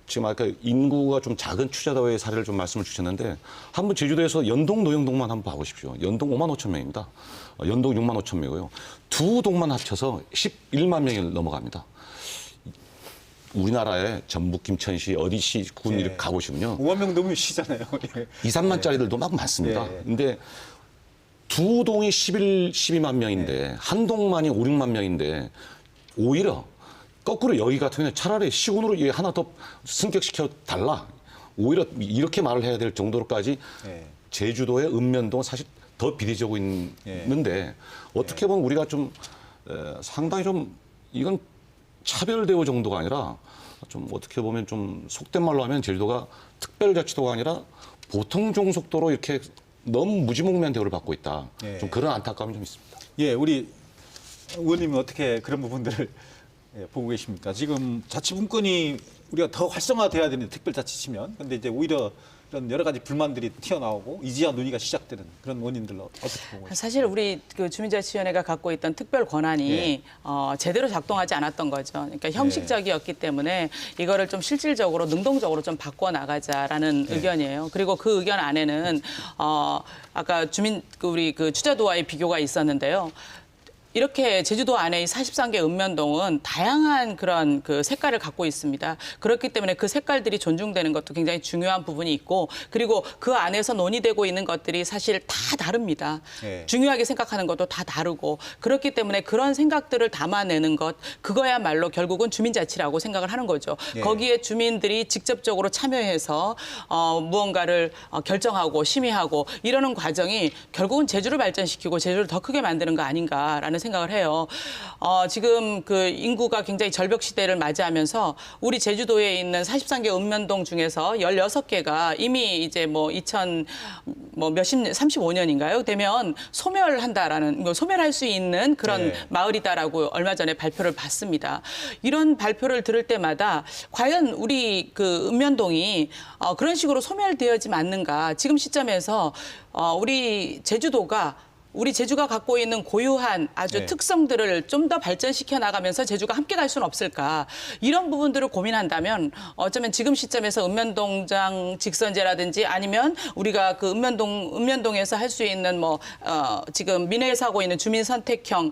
[SPEAKER 3] 지금 아까 인구가 좀 작은 투자도의 사례를 좀 말씀을 주셨는데, 한번 제주도에서 연동 노영동만 한번 봐보십시오. 연동 5만 5천 명입니다. 연동 6만 5천 명이고요. 두 동만 합쳐서 11만 명이 넘어갑니다. 우리나라의 전북, 김천시, 어디시, 군 이렇게 가보시면요.
[SPEAKER 1] 5만 명 넘으시잖아요. 예.
[SPEAKER 3] 2, 3만짜리들도 막 많습니다.
[SPEAKER 1] 네.
[SPEAKER 3] 근데 두 동이 12만 명인데 한 동만이 5, 6만 명인데 오히려 거꾸로 여기 같은 경우는 차라리 시군으로 하나 더 승격시켜 달라. 오히려 이렇게 말을 해야 될 정도로까지
[SPEAKER 1] 네.
[SPEAKER 3] 제주도의 읍면동은 사실 더 비대해지고 있는데 어떻게 보면 우리가 좀 상당히 좀 이건 차별 대우 정도가 아니라 좀 어떻게 보면 좀 속된 말로 하면 제주도가 특별자치도가 아니라 보통 종속도로 이렇게 너무 무지몽매한 대우를 받고 있다.
[SPEAKER 1] 예.
[SPEAKER 3] 좀 그런 안타까움이 좀 있습니다.
[SPEAKER 1] 예, 우리 의원님은 어떻게 그런 부분들을 보고 계십니까? 지금 자치분권이 우리가 더 활성화돼야 되는 특별자치시면, 근데 이제 오히려 이런 여러 가지 불만들이 튀어나오고 이제야 논의가 시작되는 그런 원인들을 어떻게 보고 계십니까?
[SPEAKER 2] 사실 우리 그 주민자치위원회가 갖고 있던 특별 권한이
[SPEAKER 1] 예.
[SPEAKER 2] 제대로 작동하지 않았던 거죠. 그러니까 형식적이었기 때문에 이거를 좀 실질적으로 능동적으로 좀 바꿔 나가자라는 의견이에요. 그리고 그 의견 안에는 아까 우리 그 추자도와의 비교가 있었는데요. 이렇게 제주도 안에 이 43개 읍면동은 다양한 그런 그 색깔을 갖고 있습니다. 그렇기 때문에 그 색깔들이 존중되는 것도 굉장히 중요한 부분이 있고, 그리고 그 안에서 논의되고 있는 것들이 사실 다 다릅니다.
[SPEAKER 1] 네.
[SPEAKER 2] 중요하게 생각하는 것도 다 다르고, 그렇기 때문에 그런 생각들을 담아내는 것, 그거야말로 결국은 주민자치라고 생각을 하는 거죠.
[SPEAKER 1] 네.
[SPEAKER 2] 거기에 주민들이 직접적으로 참여해서 무언가를 결정하고 심의하고 이러는 과정이 결국은 제주를 발전시키고 제주를 더 크게 만드는 거 아닌가라는 생각을 해요. 지금 그 인구가 굉장히 절벽 시대를 맞이하면서 우리 제주도에 있는 43개 읍면동 중에서 16개가 이미 이제 뭐 35년인가요? 되면 소멸한다라는, 소멸할 수 있는 그런
[SPEAKER 1] 네.
[SPEAKER 2] 마을이다라고 얼마 전에 발표를 받습니다. 이런 발표를 들을 때마다 과연 우리 그 읍면동이 그런 식으로 소멸되어지 않는가? 지금 시점에서 우리 제주가 갖고 있는 고유한 아주
[SPEAKER 1] 네.
[SPEAKER 2] 특성들을 좀 더 발전시켜 나가면서 제주가 함께 갈 수는 없을까? 이런 부분들을 고민한다면 어쩌면 지금 시점에서 읍면동장 직선제라든지 아니면 우리가 그 읍면동에서 할 수 있는 지금 민회에서 하고 있는 주민 선택형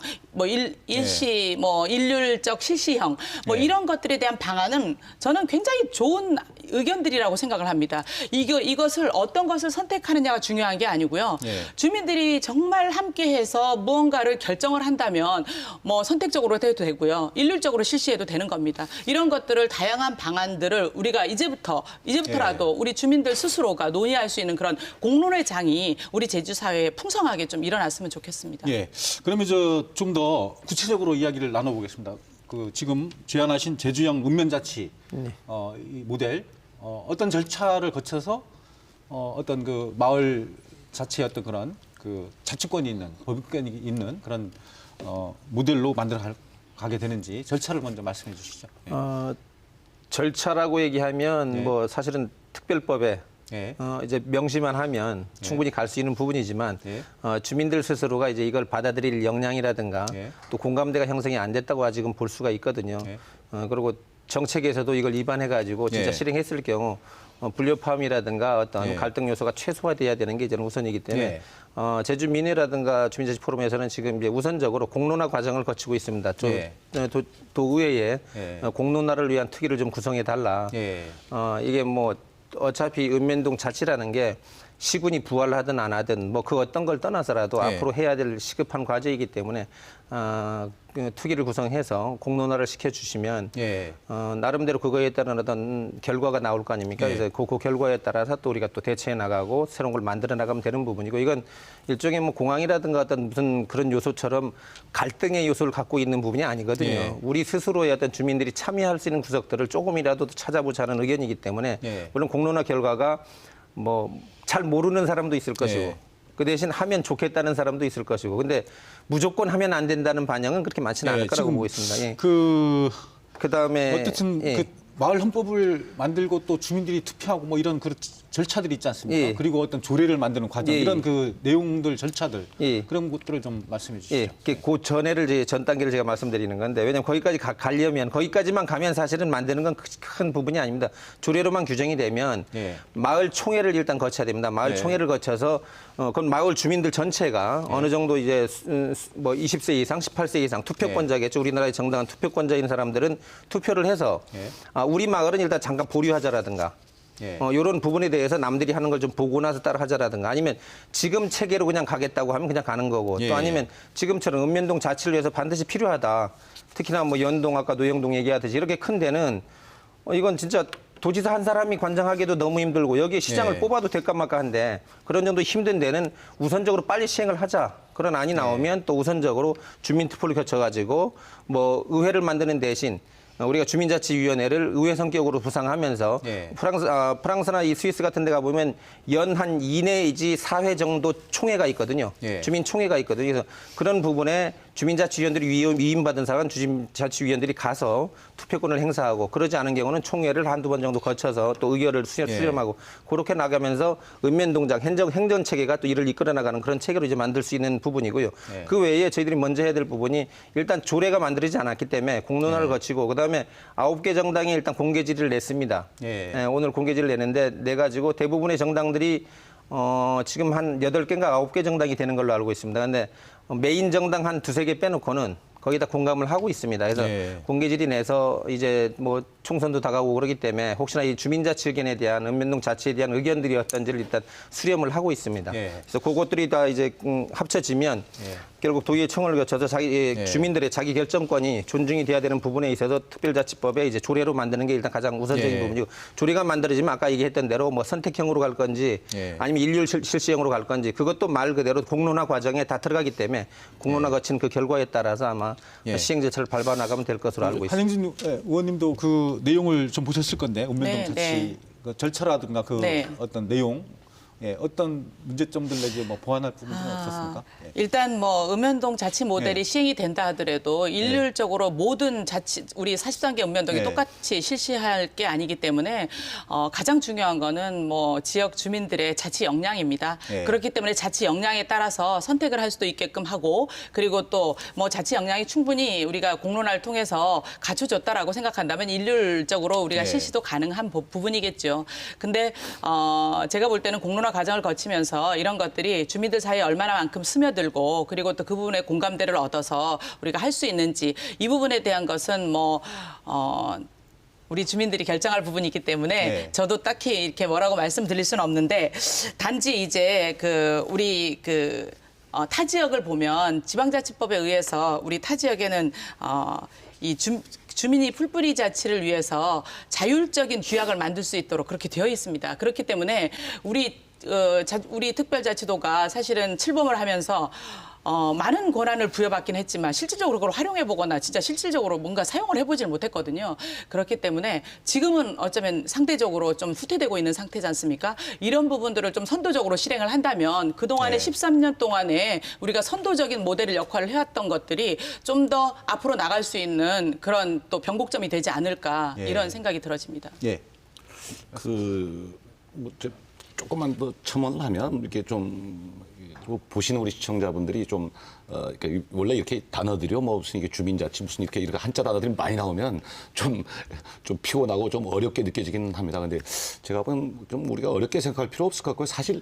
[SPEAKER 2] 일시 일률적 실시형
[SPEAKER 1] 네.
[SPEAKER 2] 이런 것들에 대한 방안은 저는 굉장히 좋은 의견들이라고 생각을 합니다. 이것을 어떤 것을 선택하느냐가 중요한 게 아니고요.
[SPEAKER 1] 네.
[SPEAKER 2] 주민들이 정말 함께해서 무언가를 결정을 한다면 선택적으로 해도 되고요. 일률적으로 실시해도 되는 겁니다. 이런 것들을 다양한 방안들을 우리가 이제부터라도 우리 주민들 스스로가 논의할 수 있는 그런 공론의 장이 우리 제주 사회에 풍성하게 좀 일어났으면 좋겠습니다.
[SPEAKER 1] 예. 그러면 좀 더 구체적으로 이야기를 나눠보겠습니다. 그 지금 제안하신 제주형 읍면자치 이 모델 어떤 절차를 거쳐서 어떤 그 마을 자체의 어떤 그런 그 자치권이 있는 법권이 있는 그런 모델로 만들어 가게 되는지 절차를 먼저 말씀해 주시죠. 예.
[SPEAKER 4] 절차라고 얘기하면
[SPEAKER 1] 네.
[SPEAKER 4] 사실은 특별법에
[SPEAKER 1] 예.
[SPEAKER 4] 이제 명시만 하면 충분히 갈 수 있는 부분이지만
[SPEAKER 1] 네.
[SPEAKER 4] 주민들 스스로가 이제 이걸 받아들일 역량이라든가
[SPEAKER 1] 네.
[SPEAKER 4] 또 공감대가 형성이 안 됐다고 아직은 볼 수가 있거든요.
[SPEAKER 1] 네.
[SPEAKER 4] 그리고 정책에서도 이걸 위반해가지고 진짜
[SPEAKER 1] 예.
[SPEAKER 4] 실행했을 경우 불협화음이라든가 어떤
[SPEAKER 1] 예.
[SPEAKER 4] 갈등 요소가 최소화돼야 되는 게 저는 우선이기 때문에
[SPEAKER 1] 예.
[SPEAKER 4] 제주민회라든가 주민자치 포럼에서는 지금 이제 우선적으로 공론화 과정을 거치고 있습니다.
[SPEAKER 1] 예.
[SPEAKER 4] 도의회에
[SPEAKER 1] 예.
[SPEAKER 4] 공론화를 위한 특위를 좀 구성해 달라.
[SPEAKER 1] 예.
[SPEAKER 4] 이게 뭐 어차피 읍면동 자치라는 게 시군이 부활하든 안 하든 뭐 그 어떤 걸 떠나서라도
[SPEAKER 1] 예.
[SPEAKER 4] 앞으로 해야 될 시급한 과제이기 때문에 그 특위를 구성해서 공론화를 시켜주시면
[SPEAKER 1] 예.
[SPEAKER 4] 나름대로 그거에 따른 어떤 결과가 나올 거 아닙니까?
[SPEAKER 1] 예.
[SPEAKER 4] 그래서 그 결과에 따라서 또 우리가 또 대처해 나가고 새로운 걸 만들어 나가면 되는 부분이고 이건 일종의 뭐 공항이라든가 어떤 무슨 그런 요소처럼 갈등의 요소를 갖고 있는 부분이 아니거든요.
[SPEAKER 1] 예.
[SPEAKER 4] 우리 스스로의 어떤 주민들이 참여할 수 있는 구석들을 조금이라도 찾아보자는 의견이기 때문에
[SPEAKER 1] 예.
[SPEAKER 4] 물론 공론화 결과가 뭐 잘 모르는 사람도 있을 것이고
[SPEAKER 1] 예.
[SPEAKER 4] 그 대신 하면 좋겠다는 사람도 있을 것이고 근데 무조건 하면 안 된다는 반영은 그렇게 많지는 않을 거라고
[SPEAKER 1] 지금
[SPEAKER 4] 보고 있습니다. 예.
[SPEAKER 1] 네.
[SPEAKER 4] 그다음에
[SPEAKER 1] 어쨌든
[SPEAKER 4] 예.
[SPEAKER 1] 그 마을 헌법을 만들고 또 주민들이 투표하고 뭐 이런 그 절차들이 있지 않습니까?
[SPEAKER 4] 예.
[SPEAKER 1] 그리고 어떤 조례를 만드는 과정
[SPEAKER 4] 예.
[SPEAKER 1] 이런 그 내용들 절차들
[SPEAKER 4] 예.
[SPEAKER 1] 그런 것들을 좀 말씀해 주시죠.
[SPEAKER 4] 예, 그 전에를 이제 전 단계를 제가 말씀드리는 건데 왜냐하면 거기까지 가려면 거기까지만 가면 사실은 만드는 건 큰 부분이 아닙니다. 조례로만 규정이 되면
[SPEAKER 1] 예.
[SPEAKER 4] 마을 총회를 일단 거쳐야 됩니다. 마을
[SPEAKER 1] 예.
[SPEAKER 4] 총회를 거쳐서 그건 마을 주민들 전체가 어느 정도 이제 뭐 20세 이상, 18세 이상 투표권자겠죠. 우리나라의 정당한 투표권자인 사람들은 투표를 해서
[SPEAKER 1] 예.
[SPEAKER 4] 우리 마을은 일단 잠깐 보류하자라든가.
[SPEAKER 1] 예.
[SPEAKER 4] 이런 부분에 대해서 남들이 하는 걸 좀 보고 나서 따라 하자라든가 아니면 지금 체계로 그냥 가겠다고 하면 그냥 가는 거고
[SPEAKER 1] 예.
[SPEAKER 4] 또 아니면 지금처럼 읍면동 자치를 위해서 반드시 필요하다. 특히나 뭐 연동 아까 노영동 얘기하듯이 이렇게 큰 데는 이건 진짜 도지사 한 사람이 관장하기도 너무 힘들고 여기에 시장을
[SPEAKER 1] 예.
[SPEAKER 4] 뽑아도 될까 말까 한데 그런 정도 힘든 데는 우선적으로 빨리 시행을 하자. 그런 안이 나오면 또 우선적으로 주민투표를 거쳐가지고 뭐 의회를 만드는 대신 우리가 주민자치위원회를 의회 성격으로 구상하면서
[SPEAKER 1] 예.
[SPEAKER 4] 프랑스나 이 스위스 같은 데 가보면 연 한 2 내지 4회 정도 총회가 있거든요.
[SPEAKER 2] 예.
[SPEAKER 4] 주민총회가 있거든요. 그래서 그런 부분에 주민자치위원들이 위임받은 사람은 주민자치위원들이 가서 투표권을 행사하고 그러지 않은 경우는 총회를 한두 번 정도 거쳐서 또 의결을 수렴하고 그렇게 나가면서 읍면동장 행정체계가 또 이를 이끌어 나가는 그런 체계로 이제 만들 수 있는 부분이고요.
[SPEAKER 1] 예.
[SPEAKER 4] 그 외에 저희들이 먼저 해야 될 부분이 일단 조례가 만들어지지 않았기 때문에 공론화를 거치고 그다음에 9개 정당이 일단 공개 질의를 냈습니다.
[SPEAKER 1] 예.
[SPEAKER 4] 오늘 공개 질의를 냈는데 내가지고 대부분의 정당들이 지금 한 8개인가 9개 정당이 되는 걸로 알고 있습니다. 근데 메인 정당 한 2-3개 빼놓고는 거의 다 공감을 하고 있습니다. 그래서
[SPEAKER 1] 예.
[SPEAKER 4] 공개 질의 내서 이제 뭐 총선도 다가오고 그러기 때문에 혹시나 이 주민자치 의견에 대한 읍면동 자치에 대한 의견들이 어떤지를 일단 수렴을 하고 있습니다.
[SPEAKER 1] 예.
[SPEAKER 4] 그래서 그것들이 다 이제 합쳐지면
[SPEAKER 1] 예.
[SPEAKER 4] 결국 도의회 청원을 거쳐서 자기
[SPEAKER 1] 예.
[SPEAKER 4] 주민들의 자기 결정권이 존중이 돼야 되는 부분에 있어서 특별자치법에 이제 조례로 만드는 게 일단 가장 우선적인
[SPEAKER 1] 예.
[SPEAKER 4] 부분이고 조례가 만들어지면 아까 얘기했던 대로 뭐 선택형으로 갈 건지
[SPEAKER 1] 예.
[SPEAKER 4] 아니면 일률 실시형으로 갈 건지 그것도 말 그대로 공론화 과정에 다 들어가기 때문에 공론화 거친 그 결과에 따라서 아마
[SPEAKER 1] 예.
[SPEAKER 4] 시행 절차를 밟아 나가면 될 것으로 알고 있습니다.
[SPEAKER 1] 한영진 의원님도 그 내용을 좀 보셨을 건데 읍면동
[SPEAKER 2] 네,
[SPEAKER 1] 자치
[SPEAKER 2] 네.
[SPEAKER 1] 그 절차라든가 그
[SPEAKER 2] 네.
[SPEAKER 1] 어떤 내용 어떤 문제점들 내지 뭐 보완할 부분이 없었습니까? 예.
[SPEAKER 2] 일단 뭐 읍면동 자치 모델이
[SPEAKER 1] 네.
[SPEAKER 2] 시행이 된다 하더라도 일률적으로 모든 자치 우리 43개 읍면동이
[SPEAKER 1] 네.
[SPEAKER 2] 똑같이 실시할 게 아니기 때문에 가장 중요한 거는 뭐 지역 주민들의 자치 역량입니다.
[SPEAKER 1] 네.
[SPEAKER 2] 그렇기 때문에 자치 역량에 따라서 선택을 할 수도 있게끔 하고 그리고 또 뭐 자치 역량이 충분히 우리가 공론화를 통해서 갖춰졌다라고 생각한다면 일률적으로 우리가
[SPEAKER 1] 네.
[SPEAKER 2] 실시도 가능한 부분이겠죠. 근데 제가 볼 때는 공론화 과정을 거치면서 이런 것들이 주민들 사이에 얼마나만큼 스며들고 그리고 또 그 부분에 공감대를 얻어서 우리가 할 수 있는지 이 부분에 대한 것은 뭐 우리 주민들이 결정할 부분이 있기 때문에
[SPEAKER 1] 네.
[SPEAKER 2] 저도 딱히 이렇게 뭐라고 말씀드릴 수는 없는데 단지 이제 우리 타 지역을 보면 지방자치법에 의해서 우리 타 지역에는 주민이 풀뿌리 자치를 위해서 자율적인 규약을 만들 수 있도록 그렇게 되어 있습니다. 그렇기 때문에 우리 특별자치도가 사실은 출범을 하면서 많은 권한을 부여받긴 했지만 실질적으로 그걸 활용해보거나 진짜 실질적으로 뭔가 사용을 해보지를 못했거든요. 그렇기 때문에 지금은 어쩌면 상대적으로 좀 후퇴되고 있는 상태지 않습니까? 이런 부분들을 좀 선도적으로 실행을 한다면 그동안에
[SPEAKER 1] 네.
[SPEAKER 2] 13년 동안에 우리가 선도적인 모델을 역할을 해왔던 것들이 좀 더 앞으로 나갈 수 있는 그런 또 변곡점이 되지 않을까
[SPEAKER 1] 예.
[SPEAKER 2] 이런 생각이 들어집니다.
[SPEAKER 1] 예.
[SPEAKER 3] 뭐 조금만 더 첨언을 하면 이렇게 좀 보시는 우리 시청자분들이 좀 그러니까 원래 이렇게 단어들이요, 뭐 무슨 이게 주민자치 무슨 이렇게 한자 단어들이 많이 나오면 좀 피곤하고 좀 어렵게 느껴지긴 합니다. 근데 제가 보면 좀 우리가 어렵게 생각할 필요 없을 것 같고요. 사실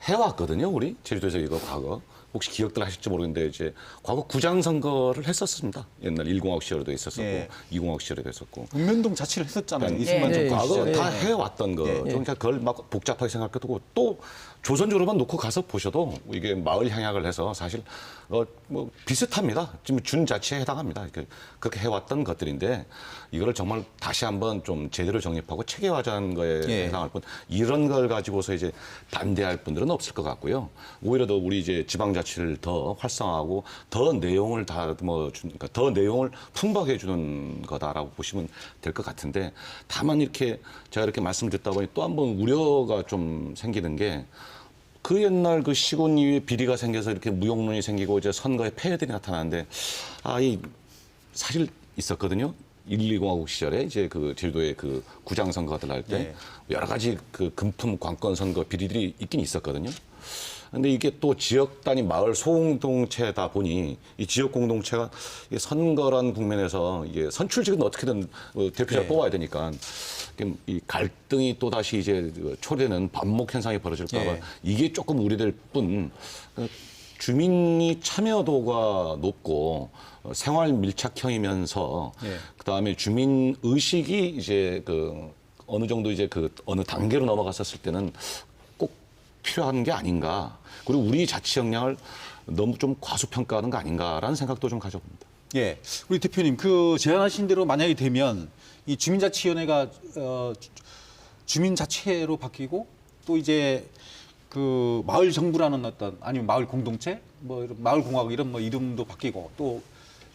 [SPEAKER 3] 해왔거든요, 우리 제주도에서 이거 과거. 혹시 기억들 하실지 모르겠는데 이제 과거 구장 선거를 했었습니다. 옛날 1공학 시절에도 있었었고
[SPEAKER 1] 예.
[SPEAKER 3] 2공학 시절에도 했었고.
[SPEAKER 1] 읍면동 자치를 했었잖아요.
[SPEAKER 3] 예.
[SPEAKER 1] 이승만
[SPEAKER 4] 예.
[SPEAKER 1] 정부
[SPEAKER 3] 과거
[SPEAKER 1] 시절에.
[SPEAKER 3] 다 해왔던 거. 좀 그걸 막 복잡하게 생각해도 또 조선적으로만 놓고 가서 보셔도 이게 마을 향약을 해서 사실 뭐 비슷합니다. 지금 준자치에 해당합니다. 그렇게 해왔던 것들인데 이거를 정말 다시 한번 좀 제대로 정립하고 체계화하자는 거에
[SPEAKER 1] 예.
[SPEAKER 3] 해당할 뿐 이런 걸 가지고서 이제 반대할 분들은 없을 것 같고요. 오히려 더 우리 이제 지방자치를 더 활성화하고 더 내용을 그러니까 더 내용을 풍부하게 해주는 거다라고 보시면 될 것 같은데 다만 이렇게 제가 이렇게 말씀을 듣다 보니 또 한 번 우려가 좀 생기는 게 그 옛날 그 시군 이후에 비리가 생겨서 이렇게 무용론이 생기고 이제 선거에 폐해들이 나타나는데 이 사실 있었거든요. 1,2공화국 시절에 이제 그 제주도의 그 구장 선거들 할 때 여러 가지 그 금품 관권 선거 비리들이 있긴 있었거든요. 근데 이게 또 지역 단위 마을 소공동체다 보니 이 지역 공동체가 선거란 국면에서 이게 선출직은 어떻게든 대표자를 뽑아야 되니까 이 갈등이 또 다시 이제 초래되는 반목 현상이 벌어질까봐 이게 조금 우려될 뿐 주민이 참여도가 높고 생활 밀착형이면서 그다음에 주민 의식이 이제 어느 정도 이제 어느 단계로 넘어갔었을 때는 꼭 필요한 게 아닌가. 그리고 우리 자치 역량을 너무 좀 과소평가하는 거 아닌가라는 생각도 좀 가져봅니다.
[SPEAKER 1] 예, 우리 대표님 그 제안하신 대로 만약에 되면 이 주민자치위원회가 주민자치회로 바뀌고 또 이제 그 마을 정부라는 어떤 아니면 마을 공동체 뭐 이런 마을 공화국 이런 뭐 이름도 바뀌고 또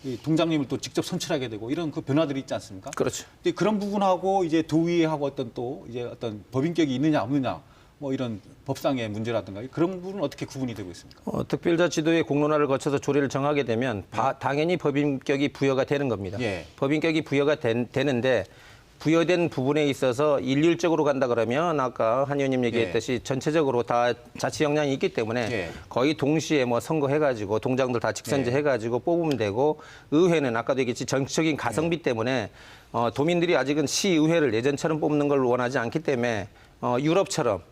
[SPEAKER 1] 이 동장님을 또 직접 선출하게 되고 이런 그 변화들이 있지 않습니까?
[SPEAKER 4] 그렇죠.
[SPEAKER 1] 근데 그런 부분하고 이제 도의회하고 어떤 법인격이 있느냐 없느냐 뭐 이런 법상의 문제라든가 그런 부분은 어떻게 구분이 되고 있습니까?
[SPEAKER 4] 특별자치도의 공론화를 거쳐서 조례를 정하게 되면 당연히 법인격이 부여가 되는 겁니다.
[SPEAKER 1] 예.
[SPEAKER 4] 법인격이 부여가 되는데 부여된 부분에 있어서 일률적으로 간다 그러면 아까 한 의원님 얘기했듯이 전체적으로 다 자치 역량이 있기 때문에 거의 동시에 뭐 선거해가지고 동장들 다 직선제 해가지고 뽑으면 되고 의회는 아까도 얘기했지 정치적인 가성비 때문에 도민들이 아직은 시의회를 예전처럼 뽑는 걸 원하지 않기 때문에 유럽처럼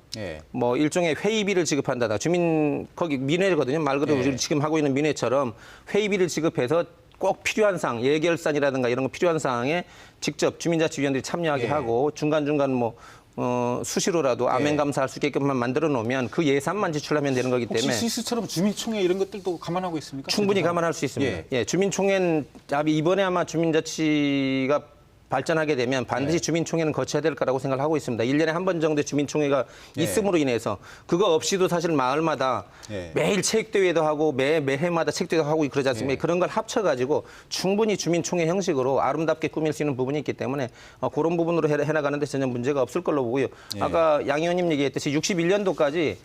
[SPEAKER 4] 뭐 일종의 회의비를 지급한다다. 주민 거기 민회거든요. 말 그대로 우리 지금 하고 있는 민회처럼 회의비를 지급해서 꼭 필요한 사항, 예결산이라든가 이런 거 필요한 사항에 직접 주민자치위원들이 참여하게 하고 중간중간 뭐 수시로라도 아멘 감사할 수 있게끔만 만들어 놓으면 그 예산만 지출하면 되는 거기 때문에
[SPEAKER 1] 혹시 스위스처럼 주민총회 이런 것들도 감안하고 있습니까?
[SPEAKER 4] 충분히 감안할 수 있습니다. 주민총회는 이번에 아마 주민자치가 발전하게 되면 반드시 주민총회는 거쳐야 될 거라고 생각을 하고 있습니다. 1년에 한 번 정도의 주민총회가 있음으로 인해서 그거 없이도 사실 마을마다 매일 체육대회도 하고 매해마다 체육대회도 하고 그러지 않습니까? 그런 걸 합쳐가지고 충분히 주민총회 형식으로 아름답게 꾸밀 수 있는 부분이 있기 때문에 그런 부분으로 해나가는데 전혀 문제가 없을 걸로 보고요. 아까 양 의원님 얘기했듯이 61년도까지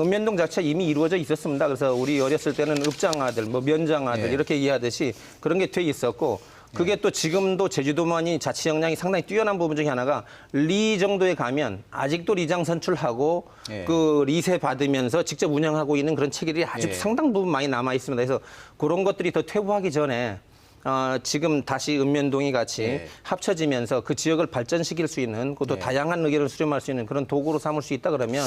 [SPEAKER 4] 읍면동 자체가 이미 이루어져 있었습니다. 그래서 우리 어렸을 때는 읍장아들, 뭐 면장아들 이렇게 이해하듯이 그런 게 돼 있었고 그게 또 지금도 제주도만이 자치 역량이 상당히 뛰어난 부분 중에 하나가 리 정도에 가면 아직도 리장 선출하고 그 리세 받으면서 직접 운영하고 있는 그런 체계들이 아주 상당 부분 많이 남아 있습니다. 그래서 그런 것들이 더 퇴보하기 전에 지금 다시 읍면동이 같이 합쳐지면서 그 지역을 발전시킬 수 있는 또 다양한 의견을 수렴할 수 있는 그런 도구로 삼을 수 있다 그러면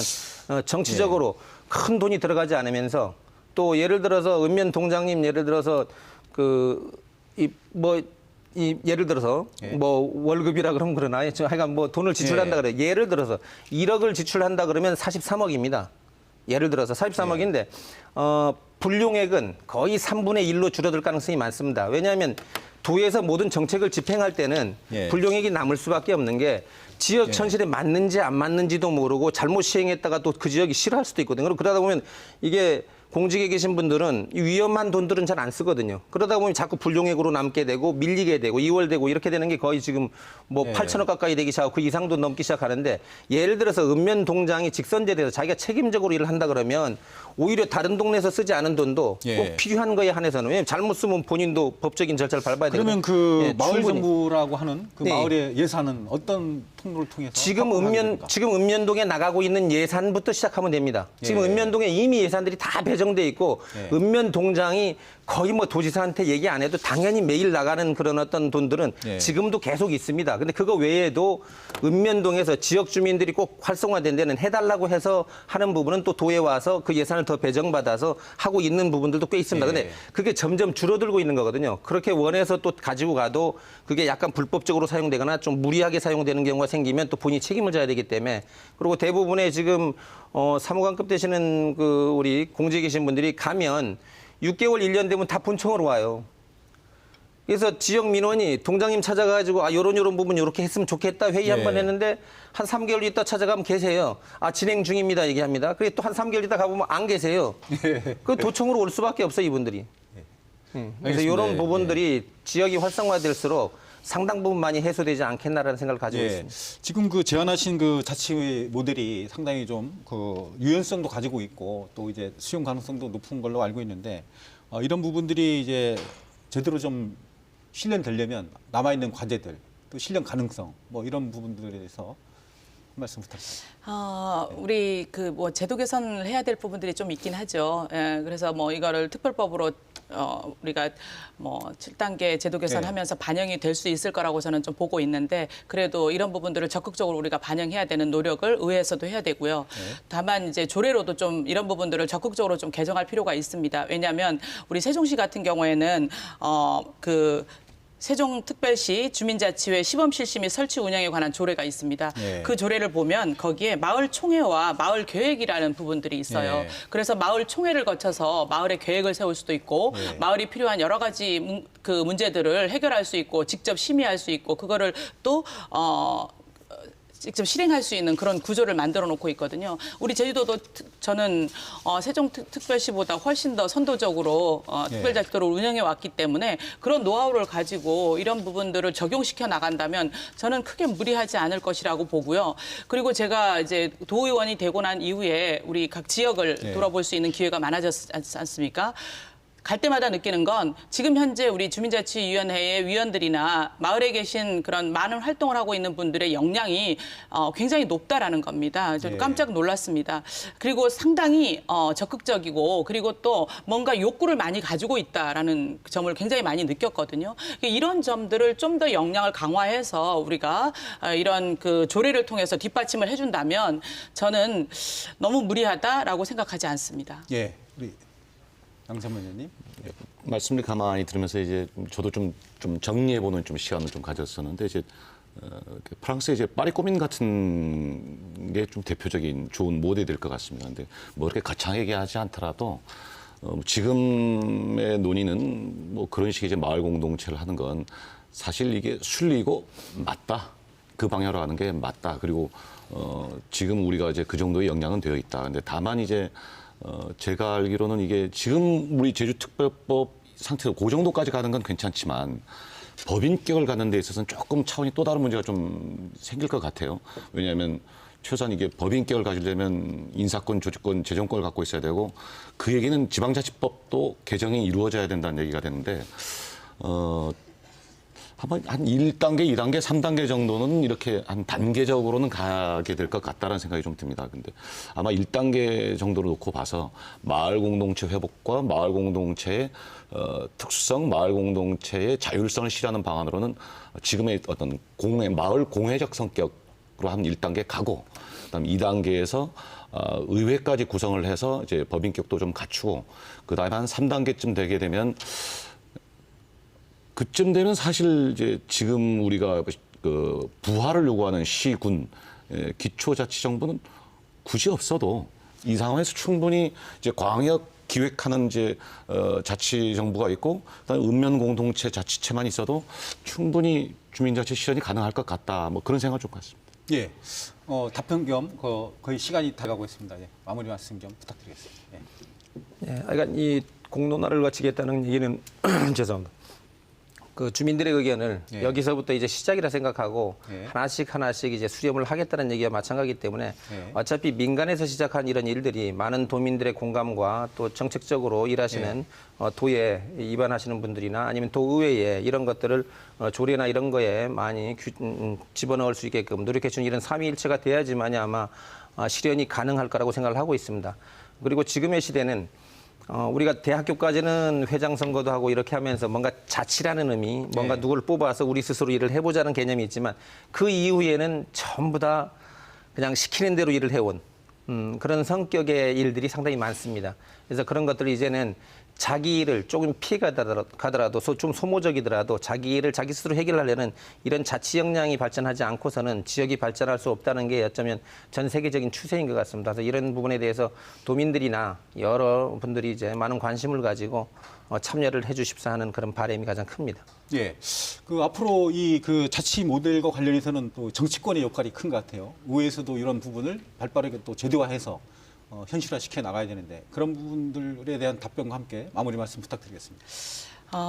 [SPEAKER 4] 정치적으로 큰 돈이 들어가지 않으면서 또 예를 들어서 읍면 동장님 예를 들어서 예를 들어서 뭐 월급이라 그러면 그러나 하여간 뭐 돈을 지출한다 그래. 예를 들어서 1억을 지출한다 그러면 43억입니다. 예를 들어서 43억인데 불용액은 거의 3분의 1로 줄어들 가능성이 많습니다. 왜냐하면 도에서 모든 정책을 집행할 때는 불용액이 남을 수밖에 없는 게 지역 현실에 맞는지 안 맞는지도 모르고 잘못 시행했다가 또 그 지역이 싫어할 수도 있거든요. 그러다 보면 이게 공직에 계신 분들은 위험한 돈들은 잘 안 쓰거든요. 그러다 보면 자꾸 불용액으로 남게 되고 밀리게 되고 이월되고 이렇게 되는 게 거의 지금 뭐 8천억 가까이 되기 시작하고 그 이상도 넘기 시작하는데 예를 들어서 읍면 동장이 직선제돼서 자기가 책임적으로 일을 한다 그러면 오히려 다른 동네에서 쓰지 않은 돈도 꼭 필요한 거에 한해서는 왜냐하면 잘못 쓰면 본인도 법적인 절차를 밟아야 되거든요.
[SPEAKER 1] 그러면 그 마을 정부라고 하는 그 마을의 예산은 어떤 통로를 통해서
[SPEAKER 4] 지금
[SPEAKER 1] 확보하게 됩니까?
[SPEAKER 4] 지금 읍면동에 나가고 있는 예산부터 시작하면 됩니다. 지금
[SPEAKER 1] 예.
[SPEAKER 4] 읍면동에 이미 예산들이 다 배정돼 있고
[SPEAKER 1] 예.
[SPEAKER 4] 읍면동장이 거의 뭐 도지사한테 얘기 안 해도 당연히 매일 나가는 그런 어떤 돈들은
[SPEAKER 1] 예.
[SPEAKER 4] 지금도 계속 있습니다. 근데 그거 외에도 읍면동에서 지역 주민들이 꼭 활성화된 데는 해달라고 해서 하는 부분은 또 도에 와서 그 예산을 더 배정받아서 하고 있는 부분들도 꽤 있습니다.
[SPEAKER 1] 예.
[SPEAKER 4] 근데 그게 점점 줄어들고 있는 거거든요. 그렇게 원해서 또 가지고 가도 그게 약간 불법적으로 사용되거나 좀 무리하게 사용되는 경우가 생기면 또 본인이 책임을 져야 되기 때문에 그리고 대부분의 지금 사무관급 되시는 그 우리 공직에 계신 분들이 가면 6개월, 1년 되면 다 본청으로 와요. 그래서 지역 민원이 동장님 찾아가지고 요런 부분 이렇게 했으면 좋겠다 회의
[SPEAKER 1] 예.
[SPEAKER 4] 한 번 했는데 한 3개월 있다 찾아가면 계세요. 진행 중입니다 얘기합니다. 그리고 또 한 3개월 있다 가보면 안 계세요. 그 도청으로 올 수밖에 없어요 이분들이. 그래서
[SPEAKER 1] 알겠습니다.
[SPEAKER 4] 이런
[SPEAKER 1] 예.
[SPEAKER 4] 부분들이 지역이 활성화될수록 상당 부분 많이 해소되지 않겠나라는 생각을 가지고
[SPEAKER 1] 예.
[SPEAKER 4] 있습니다.
[SPEAKER 1] 지금 그 제안하신 그 자치 모델이 상당히 좀 그 유연성도 가지고 있고 또 이제 수용 가능성도 높은 걸로 알고 있는데 이런 부분들이 이제 제대로 좀 실현되려면 남아 있는 과제들 또 실현 가능성 뭐 이런 부분들에 대해서 한 말씀 부탁드립니다.
[SPEAKER 2] 우리 그 뭐 제도 개선을 해야 될 부분들이 좀 있긴 하죠. 예, 그래서 뭐 이거를 특별법으로 우리가 뭐 7단계 제도 개선하면서 반영이 될 수 있을 거라고 저는 좀 보고 있는데 그래도 이런 부분들을 적극적으로 우리가 반영해야 되는 노력을 의회에서도 해야 되고요. 다만 이제 조례로도 좀 이런 부분들을 적극적으로 좀 개정할 필요가 있습니다. 왜냐하면 우리 세종시 같은 경우에는 그 세종특별시 주민자치회 시범실시 및 설치 운영에 관한 조례가 있습니다.
[SPEAKER 1] 예.
[SPEAKER 2] 그 조례를 보면 거기에 마을 총회와 마을 계획이라는 부분들이 있어요.
[SPEAKER 1] 예.
[SPEAKER 2] 그래서 마을 총회를 거쳐서 마을의 계획을 세울 수도 있고
[SPEAKER 1] 예.
[SPEAKER 2] 마을이 필요한 여러 가지 그 문제들을 해결할 수 있고 직접 심의할 수 있고 그거를 또 직접 실행할 수 있는 그런 구조를 만들어 놓고 있거든요. 우리 제주도도 저는 세종특별시보다 훨씬 더 선도적으로 특별자치도를 운영해 왔기 때문에 그런 노하우를 가지고 이런 부분들을 적용시켜 나간다면 저는 크게 무리하지 않을 것이라고 보고요. 그리고 제가 이제 도의원이 되고 난 이후에 우리 각 지역을 돌아볼 수 있는 기회가 많아졌지 않습니까? 갈 때마다 느끼는 건 지금 현재 우리 주민자치위원회의 위원들이나 마을에 계신 그런 많은 활동을 하고 있는 분들의 역량이 굉장히 높다라는 겁니다. 좀 깜짝 놀랐습니다. 그리고 상당히 적극적이고 그리고 또 뭔가 욕구를 많이 가지고 있다라는 점을 굉장히 많이 느꼈거든요. 이런 점들을 좀 더 역량을 강화해서 우리가 이런 그 조례를 통해서 뒷받침을 해준다면 저는 너무 무리하다라고 생각하지 않습니다.
[SPEAKER 1] 예, 우리 양세문 의원님.
[SPEAKER 3] 말씀을 가만히 들으면서 이제 저도 좀 정리해보는 좀 시간을 좀 가졌었는데 이제 프랑스의 이제 파리 꼬민 같은 게 좀 대표적인 좋은 모델이 될 것 같습니다. 근데 뭐 그렇게 거창하게 하지 않더라도 지금의 논의는 뭐 그런 식의 이제 마을 공동체를 하는 건 사실 이게 순리고 맞다. 그 방향으로 가는 게 맞다. 그리고 지금 우리가 이제 그 정도의 역량은 되어 있다. 근데 다만 이제 제가 알기로는 이게 지금 우리 제주특별법 상태로 그 정도까지 가는 건 괜찮지만 법인격을 갖는 데 있어서는 조금 차원이 또 다른 문제가 좀 생길 것 같아요. 왜냐하면 최소한 이게 법인격을 가지려면 인사권, 조직권, 재정권을 갖고 있어야 되고 그 얘기는 지방자치법도 개정이 이루어져야 된다는 얘기가 되는데 한 1단계, 2단계, 3단계 정도는 이렇게 한 단계적으로는 가게 될 것 같다는 생각이 좀 듭니다. 근데 아마 1단계 정도로 놓고 봐서 마을 공동체 회복과 마을 공동체의 특수성, 마을 공동체의 자율성을 실현하는 방안으로는 지금의 어떤 마을 공회적 성격으로 한 1단계 가고 그다음 2단계에서 의회까지 구성을 해서 이제 법인격도 좀 갖추고 그다음에 한 3단계쯤 되게 되면 그쯤 되면 사실 이제 지금 우리가 그 부활을 요구하는 시군 기초자치정부는 굳이 없어도 이 상황에서 충분히 이제 광역 기획하는 이제 자치정부가 있고 그다음에 읍면 공동체 자치체만 있어도 충분히 주민자치 실현이 가능할 것 같다. 뭐 그런 생각을 좀 갖습니다.
[SPEAKER 1] 예, 답변 겸 거의 시간이 다 가고 있습니다. 예, 마무리 말씀 겸 부탁드리겠습니다. 예.
[SPEAKER 4] 그러니까 이 공론화를 마치겠다는 얘기는 죄송합니다. 그 주민들의 의견을
[SPEAKER 1] 예.
[SPEAKER 4] 여기서부터 이제 시작이라 생각하고
[SPEAKER 1] 예.
[SPEAKER 4] 하나씩 이제 수렴을 하겠다는 얘기와 마찬가지이기 때문에
[SPEAKER 1] 예.
[SPEAKER 4] 어차피 민간에서 시작한 이런 일들이 많은 도민들의 공감과 또 정책적으로 일하시는 도에 입안하시는 분들이나 아니면 도의회에 이런 것들을 조례나 이런 거에 많이 집어넣을 수 있게끔 노력해 주는 이런 삼위일체가 돼야지만이 아마 실현이 가능할 거라고 생각을 하고 있습니다. 그리고 지금의 시대는 우리가 대학교까지는 회장 선거도 하고 이렇게 하면서 뭔가 자치라는 의미, 뭔가 누구를 뽑아서 우리 스스로 일을 해보자는 개념이 있지만 그 이후에는 전부 다 그냥 시키는 대로 일을 해온 그런 성격의 일들이 상당히 많습니다. 그래서 그런 것들을 이제는 자기 일을 조금 피해가더라도 좀 소모적이더라도 자기 일을 자기 스스로 해결하려는 이런 자치 역량이 발전하지 않고서는 지역이 발전할 수 없다는 게 어쩌면 전 세계적인 추세인 것 같습니다. 그래서 이런 부분에 대해서 도민들이나 여러 분들이 이제 많은 관심을 가지고 참여를 해주십사 하는 그런 바람이 가장 큽니다.
[SPEAKER 1] 예. 그 앞으로 이 그 자치 모델과 관련해서는 또 정치권의 역할이 큰 것 같아요. 의회에서도 이런 부분을 발빠르게 또 제도화해서 현실화시켜 나가야 되는데 그런 부분들에 대한 답변과 함께 마무리 말씀 부탁드리겠습니다.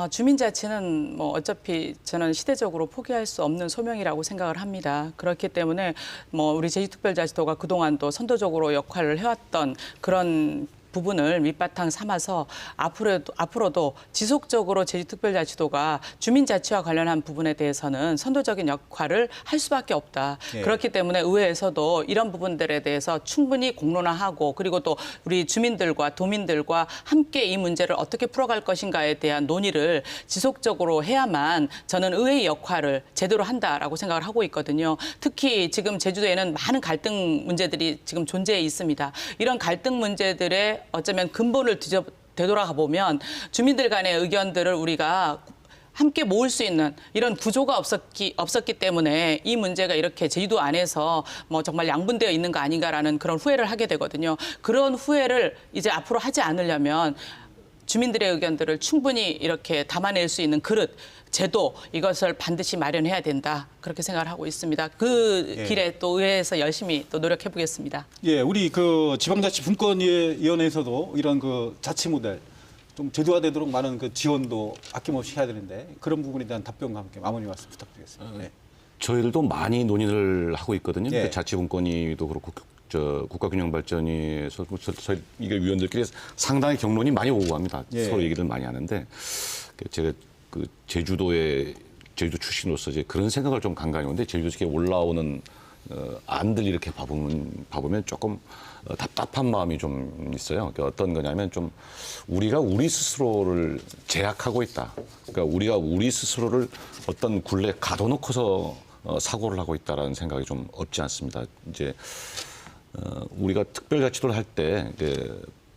[SPEAKER 2] 주민자치는 뭐 어차피 저는 시대적으로 포기할 수 없는 소명이라고 생각을 합니다. 그렇기 때문에 뭐 우리 제주특별자치도가 그동안도 선도적으로 역할을 해왔던 그런 부분을 밑바탕 삼아서 앞으로도 지속적으로 제주특별자치도가 주민자치와 관련한 부분에 대해서는 선도적인 역할을 할 수밖에 없다.
[SPEAKER 1] 예.
[SPEAKER 2] 그렇기 때문에 의회에서도 이런 부분들에 대해서 충분히 공론화하고 그리고 또 우리 주민들과 도민들과 함께 이 문제를 어떻게 풀어갈 것인가에 대한 논의를 지속적으로 해야만 저는 의회의 역할을 제대로 한다라고 생각을 하고 있거든요. 특히 지금 제주도에는 많은 갈등 문제들이 지금 존재해 있습니다. 이런 갈등 문제들의 어쩌면 근본을 되돌아가 보면 주민들 간의 의견들을 우리가 함께 모을 수 있는 이런 구조가 없었기 때문에 이 문제가 이렇게 제주도 안에서 뭐 정말 양분되어 있는 거 아닌가라는 그런 후회를 하게 되거든요. 그런 후회를 이제 앞으로 하지 않으려면 주민들의 의견들을 충분히 이렇게 담아낼 수 있는 그릇, 제도 이것을 반드시 마련해야 된다. 그렇게 생각을 하고 있습니다. 그 길에 또 의회에서 열심히 또 노력해 보겠습니다.
[SPEAKER 1] 예, 우리 그 지방자치분권위원회에서도 이런 그 자치 모델 좀 제도화되도록 많은 그 지원도 아낌없이 해야 되는데 그런 부분에 대한 답변과 함께 마무리 말씀 부탁드리겠습니다. 네.
[SPEAKER 3] 저희들도 많이 논의를 하고 있거든요.
[SPEAKER 1] 예.
[SPEAKER 3] 그 자치분권위도 그렇고 국가균형발전위에서 이게 위원들끼리 상당히 경론이 많이 오고 갑니다.
[SPEAKER 1] 예.
[SPEAKER 3] 서로 얘기를 많이 하는데 제가 그 제주도 출신으로서 이제 그런 생각을 좀 간간히 하는데 제주도에 올라오는 안들 이렇게 봐보면 조금 답답한 마음이 좀 있어요. 그러니까 어떤 거냐면 좀 우리가 우리 스스로를 제약하고 있다. 그러니까 우리가 우리 스스로를 어떤 굴레에 가둬놓고서 사고를 하고 있다라는 생각이 좀 없지 않습니다. 이제 우리가 특별자치도를 할 때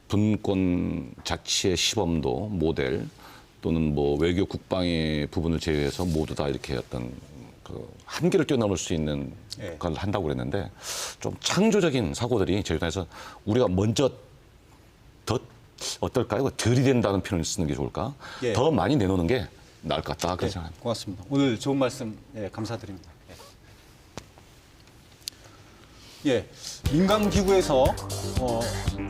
[SPEAKER 3] 분권 자치의 시범도 모델 또는 뭐 외교 국방의 부분을 제외해서 모두 다 이렇게 어떤 그 한계를 뛰어넘을 수 있는 걸 한다고 그랬는데 좀 창조적인 사고들이 제주도에서 우리가 먼저 더 어떨까요? 들이댄다는 표현을 쓰는 게 좋을까?
[SPEAKER 1] 예.
[SPEAKER 3] 더 많이 내놓는 게 나을 것 같다. 그런
[SPEAKER 1] 네,
[SPEAKER 3] 생각합니다.
[SPEAKER 1] 고맙습니다. 오늘 좋은 말씀 감사드립니다. 예, 민간기구에서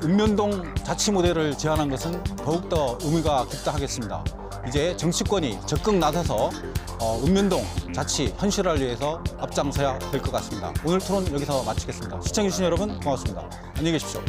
[SPEAKER 1] 읍면동 자치 모델을 제안한 것은 더욱더 의미가 깊다 하겠습니다. 이제 정치권이 적극 나서서 읍면동 자치 현실화를 위해서 앞장서야 될 것 같습니다. 오늘 토론 여기서 마치겠습니다. 시청해주신 여러분 고맙습니다. 안녕히 계십시오.